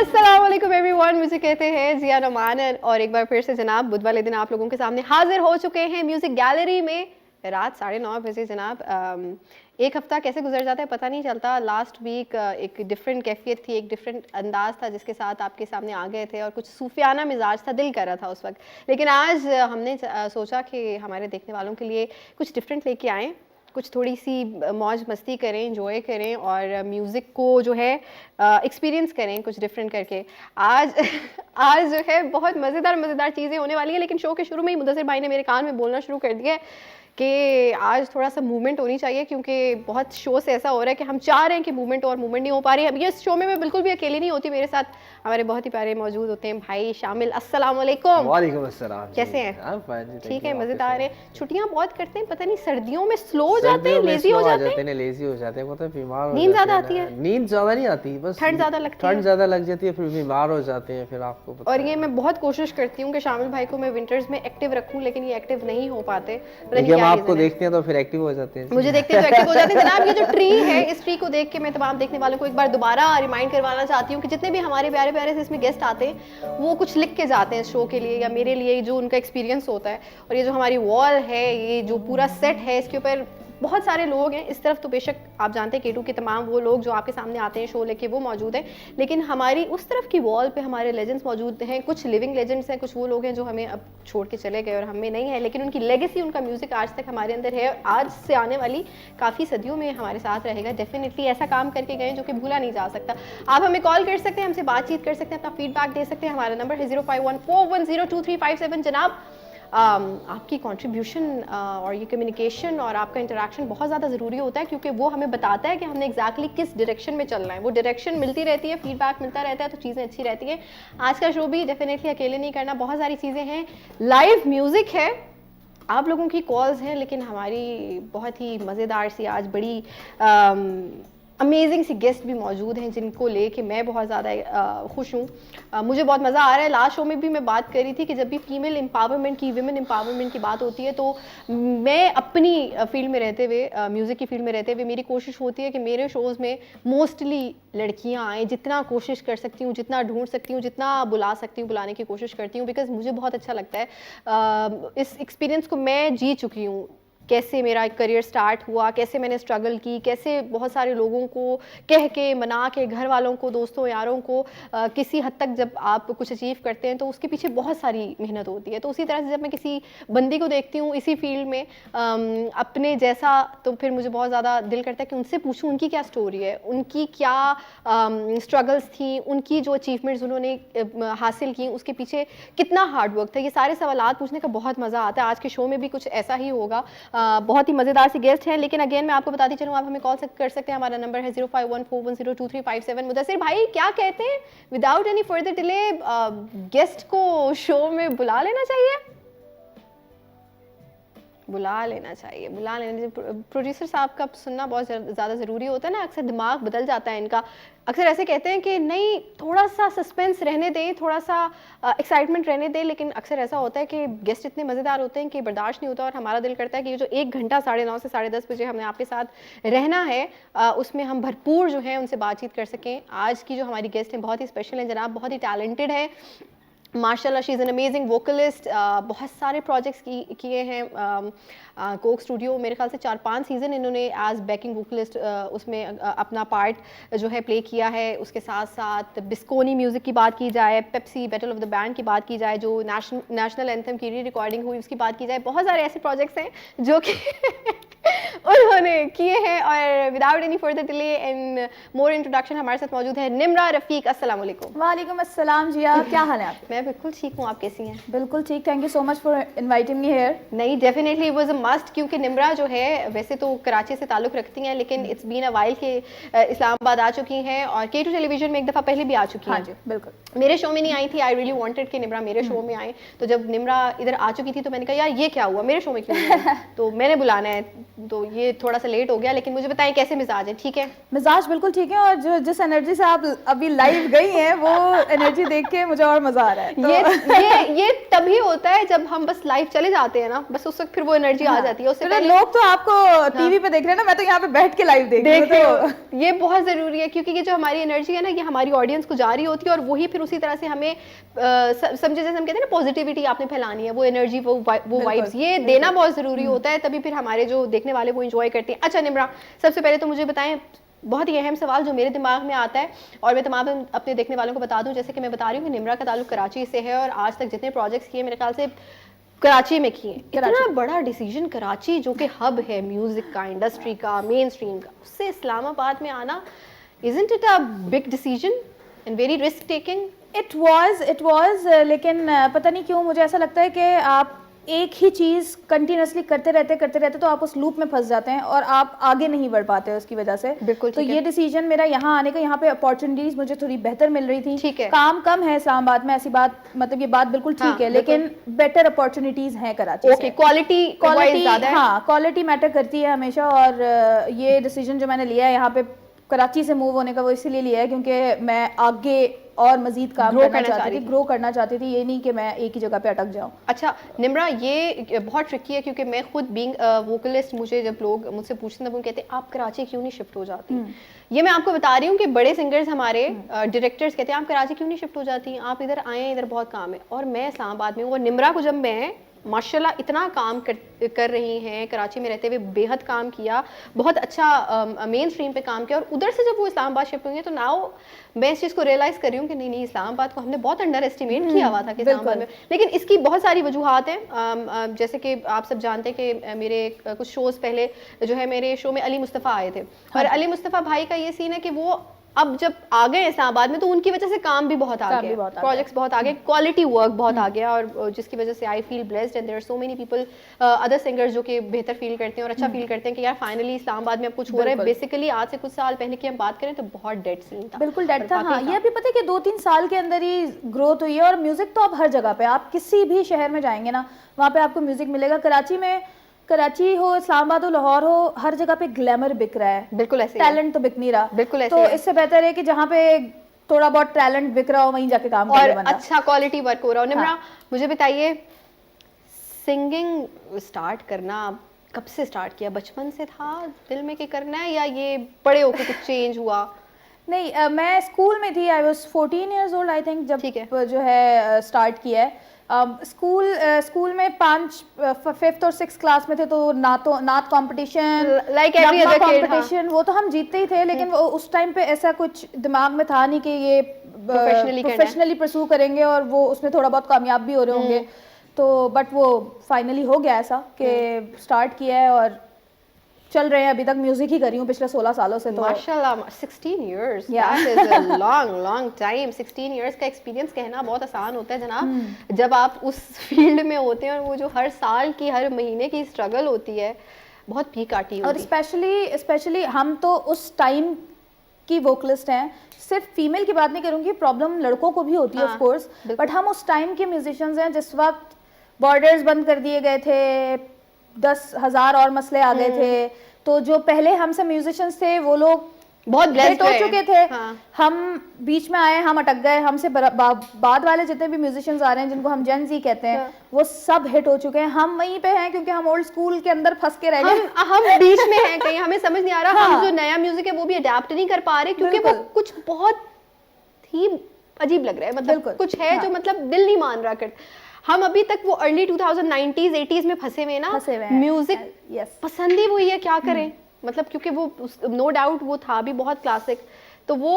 अस्सलाम वालेकुम एवरीवन, मुझे कहते हैं जिया नोमान और एक बार फिर से जनाब बुध वाले दिन आप लोगों के सामने हाजिर हो चुके हैं म्यूज़िक गैलरी में रात 9:30 बजे जनाब। एक हफ्ता कैसे गुजर जाता है पता नहीं चलता। लास्ट वीक एक डिफरेंट कैफियत थी, एक डिफरेंट अंदाज था जिसके साथ आपके सामने आ गए थे और कुछ सूफियाना मिजाज था, दिल कर रहा था उस वक्त। लेकिन आज हमने सोचा कि हमारे देखने वालों के लिए कुछ डिफरेंट लेके आएँ, कुछ थोड़ी सी मौज मस्ती करें, एंजॉय करें और म्यूज़िक को जो है एक्सपीरियंस करें कुछ डिफरेंट करके। आज आज जो है बहुत मज़ेदार चीज़ें होने वाली है। लेकिन शो के शुरू में ही मुदस्सिर भाई ने मेरे कान में बोलना शुरू कर दिया है कि आज थोड़ा सा मूवमेंट होनी चाहिए, क्योंकि बहुत शो से ऐसा हो रहा है कि हम चाह रहे हैं कि मूवमेंट और मूवमेंट नहीं हो पा रही है। अब ये शो में मैं बिल्कुल भी अकेली नहीं होती, मेरे साथ हमारे बहुत ही प्यारे मौजूद होते हैं भाई शामिल। अस्सलाम वालेकुम। वालेकुम अस्सलाम। कैसे हैं? ठीक है, मज़ेदार है। छुट्टियां बहुत करते हैं, पता नहीं सर्दियों में स्लो हो जाते हैं, लेजी हो जाते हैं, लेजी हो जाते हैं, मतलब बीमार हो नींद ज़्यादा आती है, नींद ज़्यादा नहीं आती, बस ठंड ज़्यादा लगती है, ठंड ज़्यादा लग जाती है, फिर बीमार हो जाते हैं, फिर आपको पता और ये मैं बहुत कोशिश करती हूँ कि शामिल भाई को मैं विंटर्स में एक्टिव रखूँ, लेकिन ये एक्टिव नहीं हो पाते। लेकिन हम आपको देखते हैं तो फिर एक्टिव हो जाते हैं, मुझे देखते हैं तो एक्टिव हो जाते हैं जनाब। ये जो ट्री है, इस ट्री को देख के मैं तमाम देखने वालों को एक बार दोबारा रिमाइंड करवाना चाहती हूँ कि जितने भी हमारे प्यारे प्यारे से इसमें गेस्ट आते हैं वो कुछ लिख के जाते हैं शो के लिए या मेरे लिए, जो उनका एक्सपीरियंस होता है। और ये जो हमारी वॉल है, ये जो पूरा सेट है, इसके ऊपर बहुत सारे लोग हैं। इस तरफ तो बेशक आप जानते हैं केटू के तमाम वो लोग जो आपके सामने आते हैं शो लेके, वो मौजूद हैं। लेकिन हमारी उस तरफ की वॉल पे हमारे लेजेंड्स मौजूद हैं, कुछ लिविंग लेजेंड्स हैं, कुछ वो लोग हैं जो हमें अब छोड़ के चले गए और हमें नहीं है, लेकिन उनकी लेगेसी, उनका म्यूज़िक आज तक हमारे अंदर है और आज से आने वाली काफ़ी सदियों में हमारे साथ रहेगा। डेफिनेटली ऐसा काम करके गए जो कि भूला नहीं जा सकता। आप हमें कॉल कर सकते हैं, हमसे बातचीत कर सकते हैं, अपना फीडबैक दे सकते हैं। हमारा नंबर है 0514102357 जनाब। आपकी कंट्रीब्यूशन और ये कम्युनिकेशन और आपका इंटरेक्शन बहुत ज़्यादा ज़रूरी होता है, क्योंकि वो हमें बताता है कि हमने एग्जैक्टली किस डायरेक्शन में चलना है। वो डायरेक्शन मिलती रहती है, फीडबैक मिलता रहता है, तो चीज़ें अच्छी रहती हैं। आज का शो भी डेफिनेटली अकेले नहीं करना, बहुत सारी चीज़ें हैं, लाइव म्यूज़िक है, आप लोगों की कॉल्स हैं, लेकिन हमारी बहुत ही मज़ेदार सी आज बड़ी अमेजिंग सी गेस्ट भी मौजूद हैं जिनको लेके मैं बहुत ज़्यादा खुश हूँ। मुझे बहुत मज़ा आ रहा है। लास्ट शो में भी मैं बात करी थी कि जब भी फीमेल एम्पावरमेंट की, विमेन एम्पावरमेंट की बात होती है, तो मैं अपनी फील्ड में रहते हुए, म्यूज़िक की फील्ड में रहते हुए, मेरी कोशिश होती है कि मेरे शोज़ में मोस्टली लड़कियाँ आएँ। जितना कोशिश कर सकती हूँ, जितना ढूंढ सकती हूँ, जितना बुला सकती हूँ, बुलाने की कोशिश करती हूँ, बिकॉज़ मुझे बहुत अच्छा लगता है। इस एक्सपीरियंस को मैं जी चुकी हूँ, कैसे मेरा एक करियर स्टार्ट हुआ, कैसे मैंने स्ट्रगल की, कैसे बहुत सारे लोगों को कह के, मना के, घर वालों को, दोस्तों यारों को, किसी हद तक जब आप कुछ अचीव करते हैं तो उसके पीछे बहुत सारी मेहनत होती है। तो उसी तरह से जब मैं किसी बंदी को देखती हूँ इसी फील्ड में अपने जैसा, तो फिर मुझे बहुत ज़्यादा दिल करता है कि उनसे पूछूं उनकी क्या स्टोरी है, उनकी क्या स्ट्रगल्स थी, उनकी जो अचीवमेंट्स उन्होंने हासिल की, उसके पीछे कितना हार्डवर्क था। ये सारे सवालात पूछने का बहुत मज़ा आता है। आज के शो में भी कुछ ऐसा ही होगा। बहुत ही मज़ेदार सी गेस्ट हैं। लेकिन अगेन मैं आपको बताती चलूँ, आप हमें कॉल कर सकते हैं। हमारा नंबर है 0514102357। मुदस्सिर भाई क्या कहते हैं, without any further delay guest को शो में बुला लेना चाहिए? बुला लेना चाहिए। प्रोड्यूसर साहब का सुनना बहुत ज़्यादा ज़रूरी होता है ना, अक्सर दिमाग बदल जाता है इनका। अक्सर ऐसे कहते हैं कि नहीं, थोड़ा सा सस्पेंस रहने दें, थोड़ा सा एक्साइटमेंट रहने दें, लेकिन अक्सर ऐसा होता है कि गेस्ट इतने मज़ेदार होते हैं कि बर्दाश्त नहीं होता और हमारा दिल करता है कि ये जो 1 घंटा 9:30 से 10:30 बजे हमने आपके साथ रहना है, उसमें हम भरपूर जो है उनसे बातचीत कर सकें। आज की जो हमारी गेस्ट हैं बहुत ही स्पेशल हैं जनाब, बहुत ही टैलेंटेड है माशाल्लाह। She is an amazing vocalist. बहुत सारे प्रोजेक्ट्स किए हैं। कोक स्टूडियो मेरे ख्याल से 4-5 सीज़न इन्होंने एज बैकिंग वोकलिस्ट उसमें अपना पार्ट जो है प्ले किया है। उसके साथ साथ बिस्कोनी म्यूज़िक की बात की जाए, Pepsi battle of the band की बात की जाए, जो नेशनल एंथम की री रिकॉर्डिंग हुई, उसकी बात की जाए, बहुत सारे ऐसे प्रोजेक्ट्स हैं जो कि उन्होंने किए हैं। और without any further delay and more introduction हमारे साथ मौजूद है निम्रा रफ़ीक। अस्सलाम वालेकुम। वालेकुम अस्सलाम जिया, क्या हाल है आप? मैं बिल्कुल ठीक हूँ, आप कैसी हैं? बिल्कुल ठीक, thank you so much for inviting me here. नहीं, डेफिनेटली वाज अ मस्ट, क्योंकि निम्रा जो है वैसे तो कराची से ताल्लुक़ रखती हैं, लेकिन इट्स बीन अ वाइल के इस्लामाबाद आ चुकी हैं और केटू टेलीविजन में एक दफ़ा पहले भी आ चुकी हैं। हाँ जी, बिल्कुल। मेरे शो में नहीं आई थी। आई रियली वांटेड कि निम्रा मेरे शो में आए, तो जब निम्रा इधर आ चुकी थी तो मैंने कहा यार ये क्या हुआ, मेरे शो में क्यों नहीं आई? तो मैंने बुलाना है, तो ये थोड़ा सा लेट हो गया, लेकिन मुझे बताएं कैसे मिजाज है? ठीक है, मिजाज बिल्कुल ठीक है, और जो जिस एनर्जी से आप अभी लाइव गई हैं वो एनर्जी देख के मुझे और मजा आ रहा है। तो ये तभी होता है जब हम बस लाइव चले जाते हैं ना, बस उस वक्त फिर वो एनर्जी आ जाती है। उससे पहले लोग तो आपको टीवी पे देख रहे हैं ना, मैं तो यहाँ पे बैठ के लाइव देख रही हूँ। ये बहुत जरूरी है, क्योंकि ये जो हमारी एनर्जी है ना, ये हमारी ऑडियंस को जा रही होती है, और वही फिर उसी तरह से हमें समझे, जैसे हम कहते हैं ना पॉजिटिविटी आपने फैलानी है, वो एनर्जी, वो वाइब्स, ये देना बहुत जरूरी होता है, तभी फिर हमारे जो देखने वाले वो एंजॉय करते हैं। अच्छा निम्रा, सबसे पहले तो मुझे बताएं, बहुत ही अहम सवाल जो मेरे दिमाग में आता है और मैं तमाम अपने देखने वालों को बता दूं, जैसे कि मैं बता रही हूँ कि निम्रा का ताल्लुक कराची से है, और आज तक जितने प्रोजेक्ट्स किए मेरे ख्याल से कराची में किए। इतना बड़ा डिसीजन, कराची जो कि हब है म्यूजिक का, इंडस्ट्री का, मेन स्ट्रीम का, उससे इस्लामाबाद में आना, isn't it a big decision and very risk taking? It was, लेकिन पता नहीं क्यों मुझे ऐसा लगता है कि आप एक ही चीज़ कंटिन्यूसली करते रहते तो आप उस लूप में फंस जाते हैं और आप आगे नहीं बढ़ पाते उसकी वजह से। बिल्कुल। तो ये डिसीजन मेरा यहाँ आने का, यहाँ पे अपॉर्चुनिटीज मुझे थोड़ी बेहतर मिल रही थी। ठीक है। काम कम है इस्लामाबाद में, ऐसी बात, मतलब ये बात बिल्कुल ठीक है, लेकिन बेटर अपॉर्चुनिटीज हैं कराची से। क्वालिटी ज्यादा है। हाँ, क्वालिटी मैटर करती है हमेशा, और ये डिसीजन जो मैंने लिया है यहाँ पे कराची से मूव होने का, वो इसीलिए लिया है क्योंकि मैं आगे और मजीद काम करना चाहती थी, ग्रो करना चाहती थी, ये नहीं कि मैं एक ही जगह पे अटक जाऊं। अच्छा निम्रा, ये बहुत ट्रिकी है, क्योंकि मैं खुद बीइंग वोकलिस्ट, मुझे जब लोग मुझसे पूछते हैं वो कहते हैं आप कराची क्यों नहीं शिफ्ट हो जाती? ये मैं आपको बता रही हूँ कि बड़े सिंगर्स हमारे डायरेक्टर्स कहते हैं आप कराची क्यों नहीं शिफ्ट हो जाती, आप इधर आए, इधर बहुत काम है। और मैं इस्लामाबाद में हूँ, और निम्रा को जब मैं माशाल्लाह इतना काम कर रही हैं, कराची में रहते हुए बेहद काम किया, बहुत अच्छा मेन स्ट्रीम पे काम किया, और उधर से जब वो इस्लामाबाद शिफ्ट हुई हैं तो नाउ मैं इस चीज़ को रियलाइज़ कर रही हूँ कि नहीं इस्लामाबाद को हमने बहुत अंडर एस्टिमेट किया हुआ था कि इस्लामाबाद में, लेकिन इसकी बहुत सारी वजूहात हैं। जैसे कि आप सब जानते हैं कि मेरे कुछ शोज़ पहले जो है, मेरे शो में अली मुस्तफ़ा आए थे, और अली मुस्तफ़ा भाई का ये सीन है कि वो अब जब आ गए इस्लामाबाद में तो उनकी वजह से काम भी बहुत आ गया, प्रोजेक्ट्स बहुत आ गए, क्वालिटी वर्क बहुत आ गया, और जिसकी वजह से I feel blessed and there are so many people, other singers जो कि बेहतर फील करते हैं और अच्छा फील करते हैं कि यार फाइनली इस्लामाबाद में अब कुछ हो रहा है। बेसिकली आज से कुछ साल पहले की हम बात करें तो बहुत डेड सीन था, बिल्कुल डेड था। हाँ, ये अभी पता है कि 2-3 साल के अंदर ही ग्रोथ हुई है, और म्यूजिक तो अब हर जगह पे, आप किसी भी शहर में जाएंगे ना, वहाँ पे आपको म्यूजिक मिलेगा। कराची हो, इस्लामाबाद हो, लाहौर हो, हर जगह पे ग्लैमर बिक रहा है। बिल्कुल ऐसे, टैलेंट तो बिक नहीं रहा। बिल्कुल ऐसे। तो इससे बेहतर है कि जहाँ पे थोड़ा बहुत टैलेंट बिक रहा हो वहीं जाके काम और अच्छा क्वालिटी वर्क हो रहा हो। निम्रा, मुझे बताइए, सिंगिंग स्टार्ट करना कब से स्टार्ट किया? बचपन से था दिल में कि करना है, या ये बड़े होके कुछ चेंज हुआ? नहीं, मैं स्कूल में थी, I was 14 years old I think, जब जो है स्टार्ट किया है। स्कूल में 5th और 6th क्लास में थे तो नात competition, like every other competition, वो तो हम जीतते ही थे, लेकिन वो उस टाइम पे ऐसा कुछ दिमाग में था नहीं कि ये प्रोफेशनली परस्यू करेंगे और वो उसमें थोड़ा बहुत कामयाब भी हो रहे होंगे। तो बट वो फाइनली हो गया ऐसा कि स्टार्ट किया है और चल रहे हैं, अभी तक म्यूजिक ही कर रही हूँ पिछले 16 सालों से। तो माशाल्लाह, 16 years, that is a long time। 16 years का एक्सपीरियंस कहना बहुत आसान होता है जनाब, जब आप उस फील्ड में होते हैं और वो जो हर साल की, हर महीने की स्ट्रगल होती है, बहुत पीक आती है। और स्पेशली हम तो उस टाइम की वोकलिस्ट हैं, सिर्फ फीमेल की बात नहीं करूँगी, प्रॉब्लम लड़कों को भी होती है ऑफ कोर्स, बट हम उस टाइम के म्यूजिशियंस हैं जिस वक्त बॉर्डर्स बंद कर दिए गए थे, 10,000 और मसले आ गए थे, तो जो पहले हमसे म्यूजिशियंस थे वो लोग बहुत ब्लेस्ड हो चुके थे। हाँ। हम बीच में आए, हम अटक गए, हमसे बाद वाले जितने भी म्यूजिशियंस आ रहे हैं जिनको हम जेन ज़ी कहते हैं, वो सब हिट हो चुके हैं। हम वहीं पे हैं क्योंकि हम ओल्ड स्कूल के अंदर फंस के रह गए, हम बीच में हैं कहीं, हमें समझ नहीं आ रहा। हाँ। हम जो नया म्यूजिक है वो भी अडेप्ट नहीं कर पा रहे क्योंकि वो कुछ बहुत ही अजीब लग रहा है, मतलब कुछ है जो मतलब दिल नहीं मान रहा कर। हम अभी तक वो अर्ली 2090s 80s में फंसे हुए ना, म्यूजिक पसंद ही वही है, क्या करें मतलब, क्योंकि वो नो डाउट वो था भी बहुत क्लासिक। तो वो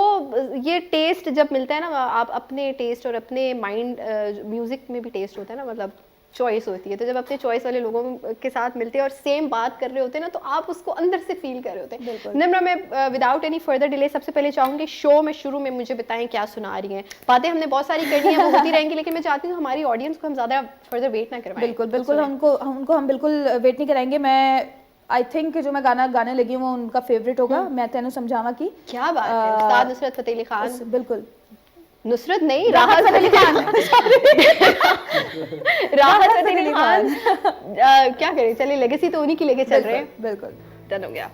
ये टेस्ट जब मिलता है ना, आप अपने टेस्ट और अपने माइंड, म्यूजिक में भी टेस्ट होता है ना, मतलब चॉइस होती है, तो जब अपने चॉइस वाले लोगों के साथ मिलते हैं और सेम बात कर रहे होते हैं ना, तो आप उसको अंदर से फील कर रहे होते हैं। निम्रा, मैं विदाउट एनी फर्दर डिले सबसे पहले चाहूँगी शो में शुरू में मुझे बताएं क्या सुना रही हैं। बातें हमने बहुत सारी करनी है, वो होती रहेंगी, लेकिन मैं चाहती हूँ हमारी ऑडियंस को हम ज़्यादा फर्दर वेट ना करवाएं। बिल्कुल उनको हम बिल्कुल वेट नहीं कराएंगे। मैं आई थिंक जो मैं गाने लगी हूँ वो उनका फेवरेट होगा, मैं तेनू समझावा की। क्या बात है, उस्ताद नुसरत फतेह अली खान। बिल्कुल, नुसरत नहीं, राहत फतेह अली खान। राहत फतेह अली खान। क्या करें, चलिए लेगेसी तो उन्हीं की लेके चल रहे हैं। बिल्कुल। डन हो गया।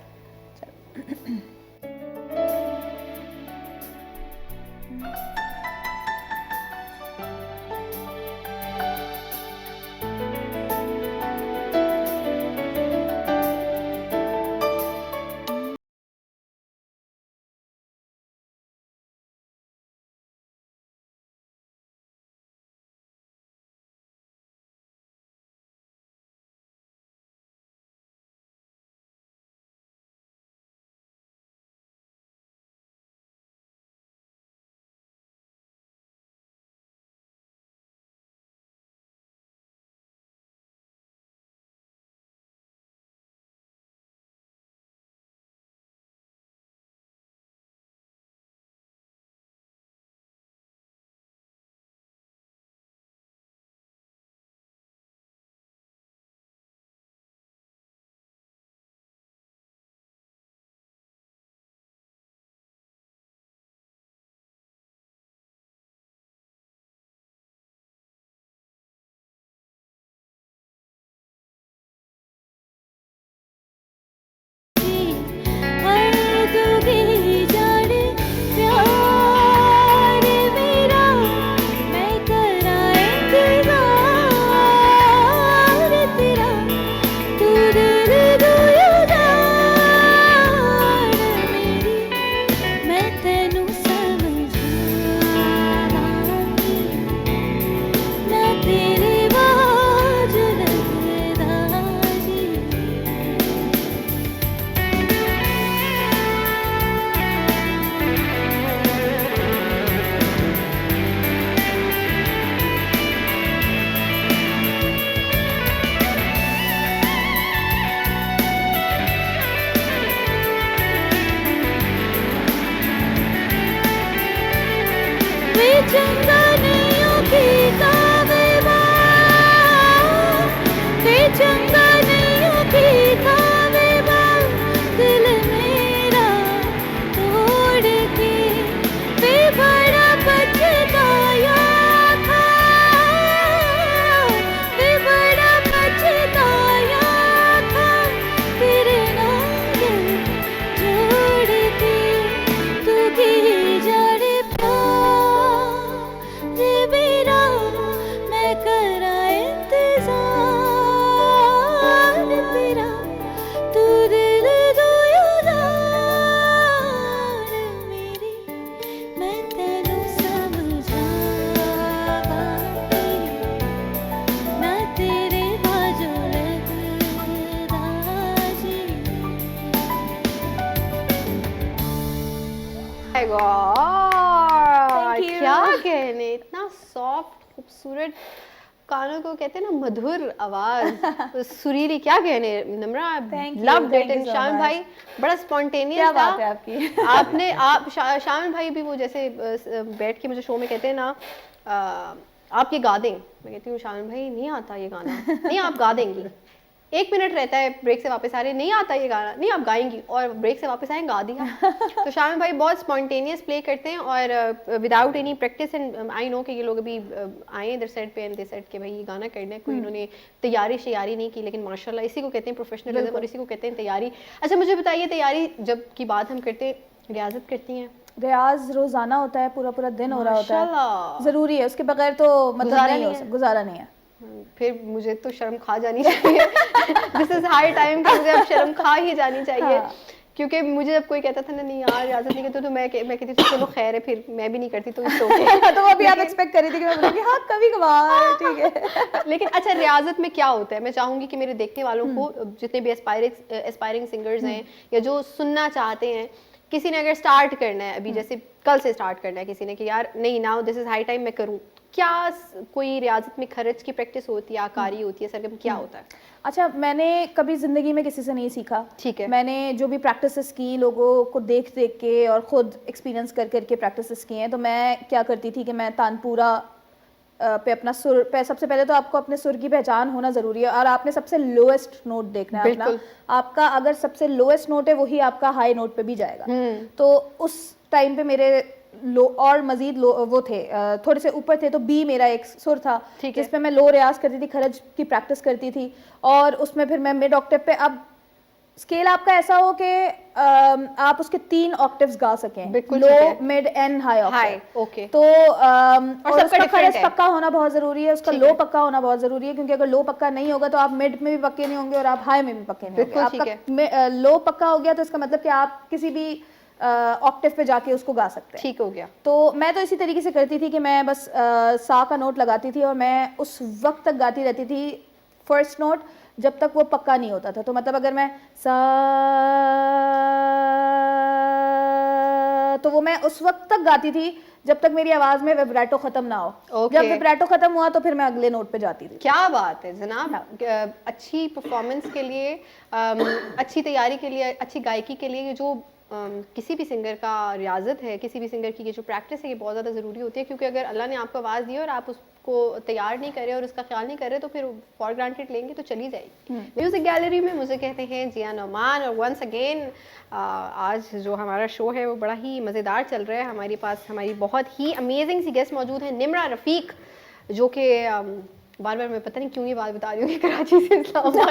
क्या कहने, इतना सॉफ्ट खूबसूरत, कानों को कहते हैं ना मधुर आवाज, सुरीली, क्या कहने नम्रा, लव्ड इट। एंड शामिल भाई बड़ा स्पॉन्टेनियस था आपकी। आपने शामिल भाई भी वो जैसे बैठ के मुझे शो में कहते हैं ना आप ये गा दें, मैं कहती हूँ शामिल भाई नहीं आता ये गाना, नहीं आप गा देंगी, 1 मिनट रहता है ब्रेक से वापस आ रहे, नहीं आता ये गाना, नहीं आप गाएंगी, और ब्रेक से वापस आए गा दिया। तो शामिल भाई बहुत स्पॉन्टेनियस प्ले करते हैं और without any practice. And I know कि ये लोग अभी आए इधर सेट पे एंड दे सेट के भाई ये गाना करना है, कोई इन्होंने तैयारी शयारी नहीं की, लेकिन माशाल्लाह इसी को कहते हैं प्रोफेशनलिज्म और इसी को कहते हैं तैयारी। अच्छा मुझे बताइए, तैयारी जब की बात हम करते हैं, रियाजत करती हैं? रियाज रोजाना होता है, पूरा पूरा दिन हो रहा होता है, जरूरी है, उसके बगैर तो मतलब गुजारा नहीं है। फिर मुझे तो शर्म खा जानी चाहिए। दिस इज हाई टाइम कि मुझे अब शर्म खा ही जानी चाहिए। हाँ। क्योंकि मुझे जब कोई कहता था ना नहीं यार इजाजत नहीं करती, तो मैं कहती थी चलो खैर है, फिर मैं भी नहीं करती तो इट्स ओके। तो अभी आप एक्सपेक्ट कर रही थी कि मैं बोलूंगी हाँ कभी कभार ठीक है। लेकिन अच्छा रियाजत में क्या होता है, मैं चाहूंगी कि मेरे देखने वालों को, जितने भी एस्पायरिंग सिंगर्स हैं या जो सुनना चाहते हैं, किसी ने अगर स्टार्ट करना है अभी, जैसे कल से स्टार्ट करना है किसी ने कि यार नहीं now this is high time मैं करूं, क्या कोई रियाजत में खर्च की प्रैक्टिस होती है, आकारी होती है, सरगम क्या होता है? अच्छा मैंने कभी ज़िंदगी में किसी से नहीं सीखा, ठीक है। मैंने जो भी प्रैक्टिसेस की लोगों को देख देख के और ख़ुद एक्सपीरियंस कर करके प्रैक्टिसेस की हैं। तो मैं क्या करती थी कि मैं तानपुरा पे अपना सुर पे, सबसे पहले तो आपको अपने सुर की पहचान होना ज़रूरी है और आपने सबसे लोएस्ट नोट देखना है अपना। आपका अगर सबसे लोएस्ट नोट है वही आपका हाई नोट पे भी जाएगा। तो उस टाइम पे मेरे लो और मजीद लो वो थे, थोड़े से ऊपर थे, तो बी मेरा एक सुर था जिस पे मैं लो रियाज करती थी, खरज की प्रैक्टिस करती थी और उसमें फिर मैं मिड ऑक्टेव पे, अब स्केल आपका ऐसा हो कि आप उसके 3 ऑक्टेव्स गा सकें, बिल्कुल लो, ठीक है। Mid and high high, Octave. Okay. तो और सबका उसका different खरस है। पक्का होना बहुत जरूरी है, उसका ठीक लो है। पक्का होना बहुत जरूरी है, क्योंकि अगर लो पक्का नहीं होगा तो आप मिड में भी पक्के नहीं होंगे और आप हाई में भी पक्के नहीं बिल्कुल होंगे। ठीक आपका लो पक्का हो गया तो इसका मतलब कि आप किसी भी ऑक्टेव पे जाके उसको गा सकते हैं। ठीक हो गया। तो मैं तो इसी तरीके से करती थी कि मैं बस सा का नोट लगाती थी और मैं उस वक्त तक गाती रहती थी फर्स्ट नोट जब तक वो पक्का नहीं होता था। तो मतलब अगर मैं सा, तो वो मैं उस वक्त तक गाती थी जब तक मेरी आवाज में विब्रेटो खत्म ना हो। Okay. जब विब्रेटो खत्म हुआ तो फिर मैं अगले नोट पे जाती थी। क्या बात है जनाब, अच्छी परफॉर्मेंस के लिए, अच्छी तैयारी के लिए, अच्छी गायकी के लिए ये जो किसी भी सिंगर का रियाजत है, किसी भी सिंगर की ये जो प्रैक्टिस है, ये बहुत ज़्यादा ज़रूरी होती है, क्योंकि अगर अल्लाह ने आपको आवाज़ दी और आप उसको तैयार नहीं करे और उसका ख्याल नहीं करे तो फिर फॉर ग्रांटेड लेंगे तो चली जाएगी। म्यूज़िक गैलरी में मुझे कहते हैं जिया नोमान, और वंस अगेन आज जो हमारा शो है वो बड़ा ही मज़ेदार चल रहा है। हमारे पास हमारी बहुत ही अमेजिंग सी गेस्ट मौजूद हैं, निम्रा रफ़ीक, जो कि बार बार मैं पता नहीं क्यों ये बात बता रही हूँ कि कराची से इस्लामाबाद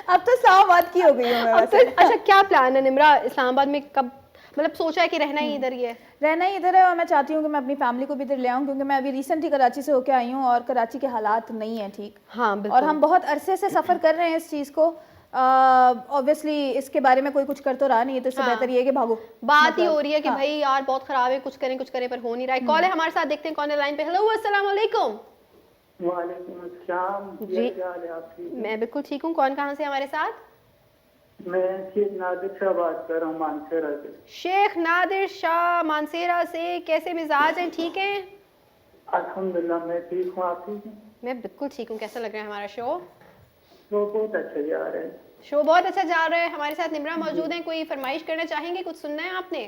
अब तो इस्लामाबाद की हो गई हूँ मैं अब तो वैसे। अच्छा, क्या प्लान है निम्रा, इस्लामाबाद में कब, मतलब सोचा है कि रहना ही इधर ही है? रहना ही इधर है और मैं चाहती हूँ कि मैं अपनी फैमिली को भी इधर ले आऊँ, क्योंकि मैं अभी रिसेंट ही कराची से होके आई हूँ और कराची के हालात नहीं है ठीक। हाँ बिल्कुल। और हम बहुत अरसे से सफ़र कर रहे हैं इस चीज़ को। ऑब्वियसली इसके बारे में कोई कुछ कर तो रहा नहीं है, तो इससे हाँ। बेहतर ये है कि भागो। बात ही हो रही है कि हाँ। भाई यार बहुत खराब है, कुछ करें पर हो नहीं रहा है। कॉल है हमारे साथ, देखते हैं कौन है लाइन पे। हेलो, अस्सलाम वालेकुम। वालेकुम अस्सलाम। जी। क्या हाल है आपकी? मैं बिल्कुल ठीक हूँ। कौन कहाँ से हमारे साथ? मैं शेख नादिर शाह बात कर रहा हूँ मानसेरा से। शेख नादिर शाह मानसेरा से, कैसे मिजाज हैं, ठीक हैं? अल्हम्दुलिल्लाह मैं ठीक हूँ, आप ठीक हैं? मैं बिल्कुल ठीक हूँ। कैसा लग रहा है हमारा शो? वो बहुत अच्छा जा रहा है। शो बहुत अच्छा जा रहा है। हमारे साथ निम्रा मौजूद हैं, कोई फरमाइश करना चाहेंगे, कुछ सुनना है आपने?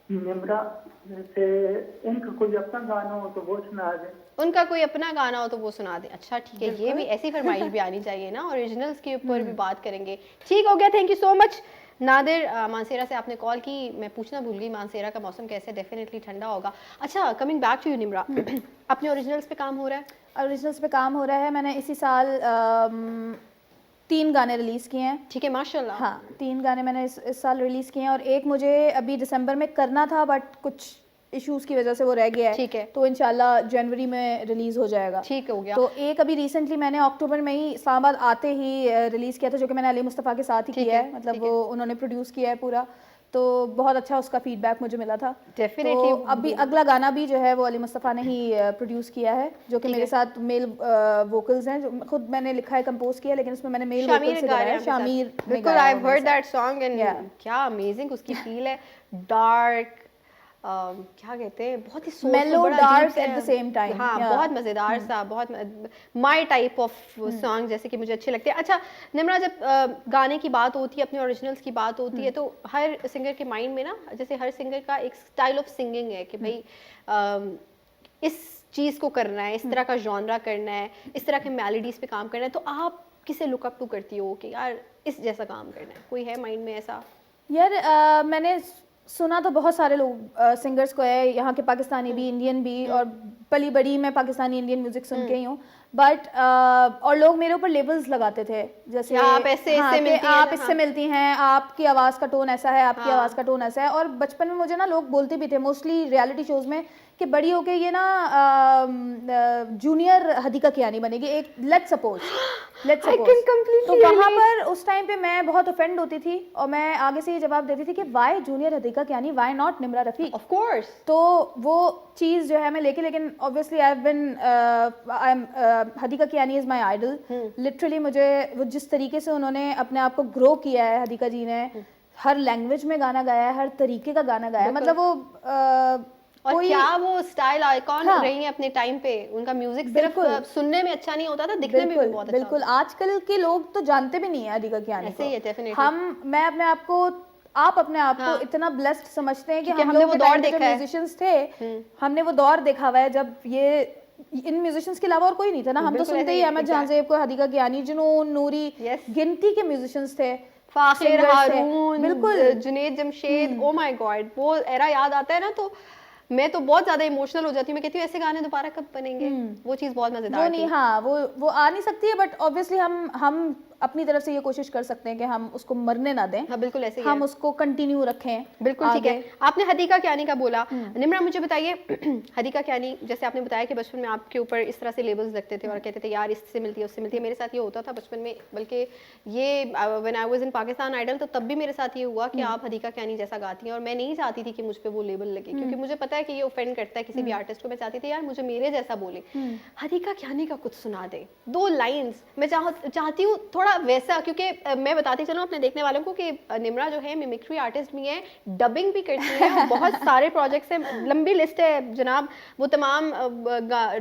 निम्रा से उनका कोई अपना गाना हो तो वो सुना दें। उनका कोई अपना गाना हो तो वो सुना दे। अच्छा ठीक है, ये भी ऐसी फरमाइश भी आनी चाहिए ना, ओरिजिनल्स के ऊपर भी बात करेंगे। ठीक हो गया, thank you so much Nadir. Mansehra से आपने कॉल की, मैं पूछना भूल गई मानसेरा का मौसम कैसे? डेफिनेटली ठंडा होगा। अच्छा, coming back to you Nimra, अपने ओरिजिनल्स पे काम हो रहा है? ओरिजिनल्स पे काम हो रहा है। मैंने इसी साल 3 गाने रिलीज़ किए हैं। ठीक है, माशाल्लाह। हाँ, 3 गाने मैंने इस साल रिलीज़ किए हैं और एक मुझे अभी दिसंबर में करना था, बट कुछ इश्यूज़ की वजह से वो रह गया है। ठीक है। तो इंशाल्लाह जनवरी में रिलीज़ हो जाएगा। ठीक हो गया। तो एक अभी रिसेंटली मैंने अक्टूबर में ही इस्लामाबाद आते ही रिलीज़ किया था, जो कि मैंने अली मुस्तफ़ा के साथ ही ठीक किया है, है। मतलब ठीक वो उन्होंने प्रोड्यूस किया है पूरा, तो बहुत अच्छा उसका फीडबैक मुझे मिला था। Definitely। तो अभी अगला गाना भी जो है वो अली मुस्तफ़ा ने ही प्रोड्यूस किया है, जो कि ठीक मेरे है। साथ मेल वोकल्स हैं, जो खुद मैंने लिखा है, कंपोज किया है, लेकिन उसमें मैंने मेल शामिर वोकल्स से गा गाया रहे है। हैं शामिर ने बिल्कुल, गाया आई है हैव मेरे हर्ड साथ। That song and Yeah। क्या अमेजिंग उसकी फील है। डार्क, क्या कहते हैं, बहुत ही soulful, Mellow, बड़ा dark अजीब सा at the है। same time। हाँ, Yeah। बहुत मज़ेदार सा, बहुत माय टाइप ऑफ सॉन्ग जैसे कि मुझे अच्छे लगते हैं। अच्छा निम्रा, जब गाने की बात होती है, अपने ओरिजिनल्स की बात होती है, तो हर सिंगर के माइंड में ना, जैसे हर सिंगर का एक स्टाइल ऑफ सिंगिंग है कि भाई इस चीज़ को करना है, इस तरह का जॉनरा करना है, इस तरह के मेलोडीज पे काम करना है। तो आप किसे लुक अप टू करती हो कि यार इस जैसा काम करना है? कोई है माइंड में ऐसा? यार मैंने सुना तो बहुत सारे लोग सिंगर्स को है, यहाँ के पाकिस्तानी भी, इंडियन भी, और पली बड़ी मैं पाकिस्तानी इंडियन म्यूजिक सुन के ही हूँ। बट और लोग मेरे ऊपर लेबल्स लगाते थे, जैसे आप ऐसे हाँ, इससे कि मिलती हैं, आप हाँ। इससे मिलती हैं, आपकी आवाज़ का टोन ऐसा है, आपकी हाँ। आवाज़ का टोन ऐसा है। और बचपन में मुझे ना लोग बोलते भी थे, मोस्टली रियलिटी शोज़ में, कि बड़ी होके ये ना जूनियर हदीका कियानी बनेगी, एक let's suppose I can completely तो वहाँ relate। पर उस टाइम पे मैं बहुत ऑफेंड होती थी और मैं आगे से ये जवाब देती थी कि why junior Hadiqa Kiani, why not Nimra Rafiq. Of course. तो वो चीज़ जो है मैं लेके, लेकिन obviously I am Hadiqa Kiani is my idol. Literally मुझे वो जिस तरीके से उन्होंने अपने आप को ग्रो किया है, हदीका जी ने हर लैंग्वेज में गाना गाया है, हर तरीके का गाना गाया है, मतलब वो और क्या वो स्टाइल आइकॉन हाँ। रही है अपने टाइम पे। उनका म्यूजिक सिर्फ सुनने में अच्छा नहीं होता था, दिखने में भी बहुत अच्छा बिल्कुल। आजकल के लोग तो जानते भी नहीं है हदीका कियानी ऐसे ही है, definitely। मैं अपने आप को, आप अपने आप को इतना ब्लेस्ड समझते हैं कि क्योंकि हम हमने लोग वो के दौर टाइम पे जो देखा है। म्यूजिशियंस थे, हमने वो दौर देखा हुआ है जब ये इन म्यूजिशियंस के अलावा और कोई नहीं था ना। हम तो बिल्कुल सुनते ऐसे ही ही, अहमद जहांजेब को, हदीका कियानी, जुनून, नूरी, Yes। गिनती के म्यूजिशियंस थे, फाखिर singers थे। हारून, बिल्कुल। Junaid Jamshed, oh my God, वो एरा याद आता है ना तो मैं तो बहुत ज्यादा इमोशनल हो जाती हूँ। मैं कहती हूँ ऐसे गाने दोबारा कब बनेंगे। वो चीज़ बहुत वो मजेदार नहीं, थी। हाँ वो आ नहीं सकती है, बट ऑब्वियसली हम अपनी तरफ से ये कोशिश कर सकते हैं कि हम उसको मरने ना दें, हाँ बिल्कुल ऐसे ही हम है। उसको कंटिन्यू रखें। बिल्कुल ठीक है। आपने हदीका कियानी का बोला, निम्रा मुझे बताइए हदीका कियानी, जैसे आपने बताया कि बचपन में आपके ऊपर इस तरह से लेबल्स लगते थे और कहते थे यार इससे मिलती है उससे मिलती है, मेरे साथ ये होता था बचपन में, बल्कि ये when I was in Pakistan idol तो तब भी मेरे साथ ये हुआ कि आप हदीका कियानी जैसा गाती हैं, और मैं नहीं चाहती थी कि मुझ पे वो लेबल लगे, क्योंकि मुझे पता है कि ये ऑफेंड करता है किसी भी आर्टिस्ट को। मैं चाहती थी यार मुझे मेरे जैसा बोले। हदीका कियानी का कुछ सुना दे, 2 लाइंस। मैं चाहती हूँ थोड़ा वैसा, क्योंकि मैं बताती चलूँ अपने देखने वालों को कि निम्रा जो है मिमिक्री आर्टिस्ट भी है, डबिंग भी करती है, बहुत सारे प्रोजेक्ट्स हैं, लंबी लिस्ट है जनाब। वो तमाम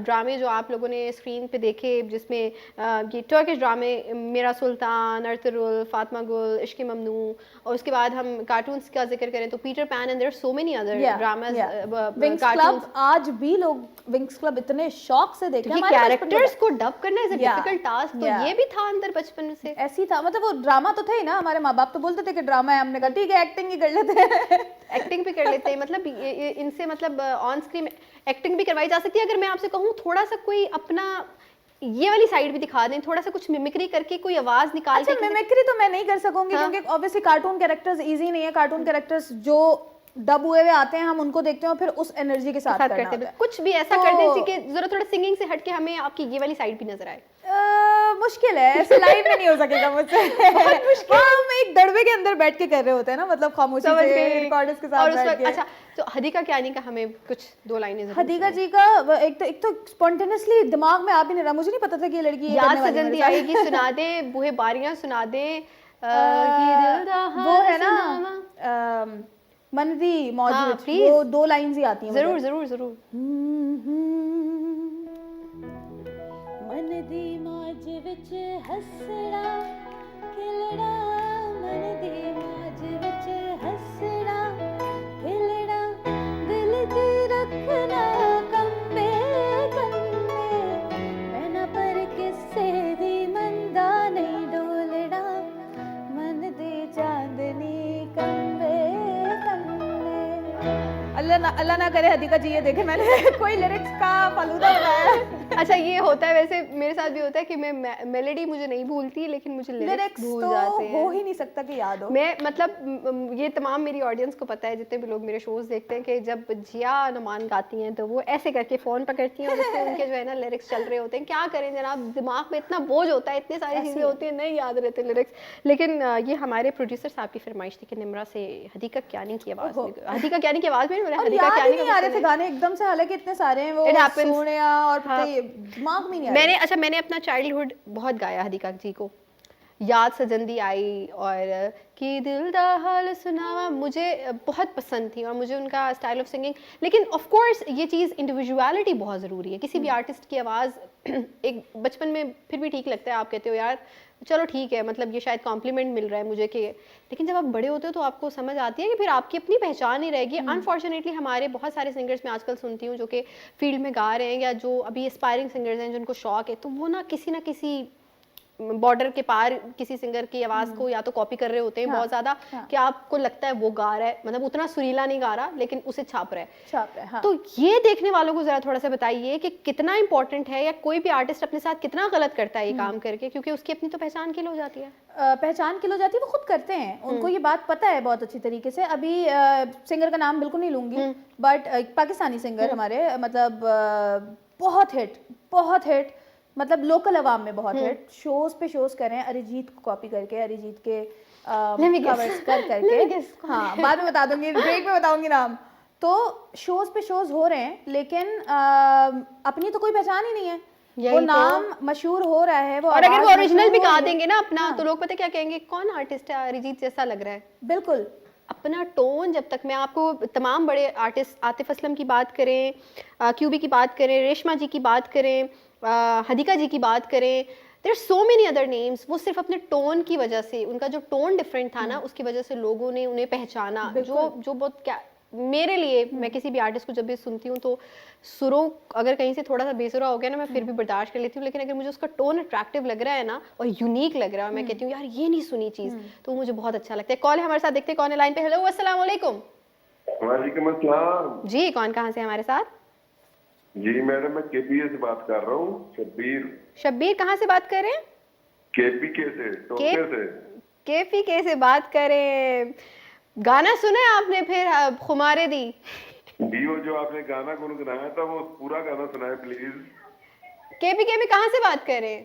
ड्रामे जो आप लोगों ने स्क्रीन पे देखे, जिसमें ये टर्किश ड्रामे मेरा सुल्तान, अर्तुगरुल, फातिमा गुल, इश्क ममनू, और उसके बाद हम कार्टून्स का जिक्र करें तो Peter Pan and there are so many other dramas, wings club. आज भी लोग विंग्स क्लब इतने शौक से देखते हैं। ये कैरेक्टर्स को डब करना इज अ डिफिकल्ट टास्क, तो ये भी था अंदर बचपन से ऐसी था, मतलब वो ड्रामा तो थे ही ना, हमारे माँ बाप तो बोलते थे कि ड्रामा है, हमने कहा ठीक है एक्टिंग ही कर लेते हैं। एक्टिंग भी कर लेते हैं, मतलब इनसे मतलब ऑन स्क्रीन एक्टिंग भी करवाई जा सकती है। अगर मैं आपसे कहूँ थोड़ा सा कोई अपना ये वाली साइड भी दिखा दें, थोड़ा सा कुछ मिमिक्री करके कोई आवाज निकाल अच्छा, मिमिक्री तो मैं नहीं कर सकूंगी क्योंकि ऑब्वियसली कार्टून कैरेक्टर्स इजी नहीं है। कार्टून कैरेक्टर्स जो डब हुए आते हैं हम उनको देखते हैं और फिर उस एनर्जी के साथ करना होता है। कुछ भी ऐसा कर दें कि जरा थोड़ा सिंगिंग से हटके हमें आपकी ये वाली साइड भी नजर आए। मुश्किल है, ऐसे लाइव में नहीं हो सकेगा मुझसे। हम एक दड़बे के अंदर बैठ के कर रहे होते हैं ना, मतलब खामोशी से रिकॉर्डर्स के साथ बैठ के। अच्छा, तो हदीका कियानी का हमें कुछ 2 लाइनें हदीका जी का एक तो स्पॉन्टेनियसली दिमाग में आ भी नहीं रहा, मुझे नहीं पता था कि ये लड़की याद से जल्दी आएगी सुना दे, बूहे बारियां सुना दे, वो है ना मनदी मौज, वो 2 लाइंस ही आती हैं। जरूर जरूर जरूर। मनदी मौज विच हसड़ा खिलड़ा, मनदी मौज विच हसड़ा खिलड़ा, दिल दी रखना कंबे कंबे, मैना पर किसे दी मंदा नहीं डोलड़ा, मन दी चांदनी कंबे कंबे। अल्लाह ना करे हदीका जी ये देखे मैंने कोई लिरिक्स का फालूदा बनाया। अच्छा, ये होता है वैसे मेरे साथ भी होता है कि मैं मेलोडी मुझे नहीं भूलती, लेकिन मुझे लिरिक्स भूल तो जाते हैं। हो ही नहीं सकता कि याद हो। मैं मतलब ये तमाम मेरी ऑडियंस को पता है, जितने भी लोग मेरे शोज देखते हैं, कि जब जिया नुमान गाती हैं तो वो ऐसे करके फ़ोन पकड़ती हैं और उसमें उनके जो है ना लिरिक्स चल रहे होते हैं। क्या करें जनाब, दिमाग में इतना बोझ होता है, इतनी सारी चीज़ें होती हैं, नहीं याद रहते लिरिक्स। लेकिन ये हमारे प्रोड्यूसर साहब की फरमाइश थी कि निम्रा से हदीका कियानी की आवाज़, हदीका कियानी की आवाज़ में हदीका कियानी नहीं आ रहे थे गाने एकदम से, हालांकि इतने सारे हैं वो सुने और दिमाग में नहीं आ रहे। मैंने अपना चाइल्डहुड बहुत गाया हदीका जी को, याद सजंदी आई और कि दिल दा हाल सुनावा मुझे बहुत पसंद थी, और मुझे उनका स्टाइल ऑफ सिंगिंग। लेकिन ऑफ कोर्स ये चीज़ इंडिविजुअलिटी बहुत ज़रूरी है। किसी भी आर्टिस्ट की आवाज़ एक बचपन में फिर भी ठीक लगता है, आप कहते हो यार चलो ठीक है, मतलब ये शायद कॉम्प्लीमेंट मिल रहा है मुझे कि, लेकिन जब आप बड़े होते हो तो आपको समझ आती है कि फिर आपकी अपनी पहचान नहीं रहेगी। अनफॉर्चुनेटली हमारे बहुत सारे सिंगर्स मैं आजकल सुनती हूँ जो कि फील्ड में गा रहे हैं या जो अभी एस्पायरिंग सिंगर्स हैं जिनको शौक है, तो वो ना किसी बॉर्डर के पार किसी सिंगर की आवाज को या तो कॉपी कर रहे होते हैं बहुत ज्यादा, कि आपको लगता है वो गा रहा है, मतलब उतना सुरीला नहीं गा रहा लेकिन उसे छाप रहा है। हाँ। तो ये देखने वालों को जरा थोड़ा सा बताइए कि कितना इंपॉर्टेंट है, या कोई भी आर्टिस्ट अपने साथ कितना गलत करता है ये काम करके, क्योंकि उसकी अपनी तो पहचान किल हो जाती है। पहचान किल हो जाती है, वो खुद करते हैं, उनको ये बात पता है बहुत अच्छी तरीके से। अभी सिंगर का नाम बिल्कुल नहीं लूंगी, बट पाकिस्तानी सिंगर हमारे, मतलब बहुत हिट, मतलब लोकल अवाम में बहुत हिट, शोज पे शोज कर रहे हैं, अरिजीत को कॉपी करके, अरिजीत के कवर्स करके। हाँ, बाद में बता दूंगी, ब्रेक में बताऊंगी नाम। तो शोज पे शोज हो रहे हैं, लेकिन अपनी तो कोई पहचान ही नहीं है, वो नाम मशहूर हो रहा है, वो और अगर वो ओरिजिनल भी गा देंगे ना अपना, तो लोग पता क्या कहेंगे, कौन आर्टिस्ट है, अरिजीत जैसा लग रहा है। बिल्कुल अपना टोन, जब तक मैं आपको तमाम बड़े आर्टिस्ट, आतिफ असलम की बात करें, क्यूबी की बात करें, रेशमा जी की बात करें, हदीका जी की बात करें, there are so many other names, वो सिर्फ अपने टोन की वजह से, उनका जो टोन डिफरेंट था ना, उसकी वजह से लोगों ने उन्हें पहचाना। जो बहुत क्या मेरे लिए, मैं किसी भी आर्टिस्ट को जब भी सुनती हूँ तो सुरों अगर कहीं से थोड़ा सा बेसुरा हो गया ना, मैं फिर भी बर्दाश्त कर लेती हूँ, लेकिन अगर मुझे उसका टोन अट्रैक्टिव लग रहा है ना और यूनिक लग रहा है, मैं कहती हूँ यार ये नहीं सुनी चीज़, तो मुझे बहुत अच्छा लगता है। कॉल है हमारे साथ, देखते हैं कौन है लाइन पे। हेलो, अस्सलाम वालेकुम। वालेकुम अस्सलाम जी, कौन कहाँ से हमारे साथ? जी मैडम, मैं केपीए से बात कर रहा हूँ। शब्बीर। शब्बीर, कहाँ से बात कर रहे हैं? केपीके से, टोके से। केपीके से बात करें। गाना सुना है आपने फिर खुमारे दी? जी, वो जो आपने गाना गुनगुनाया था वो पूरा गाना सुनाए प्लीज। केपीके में कहाँ से बात करें?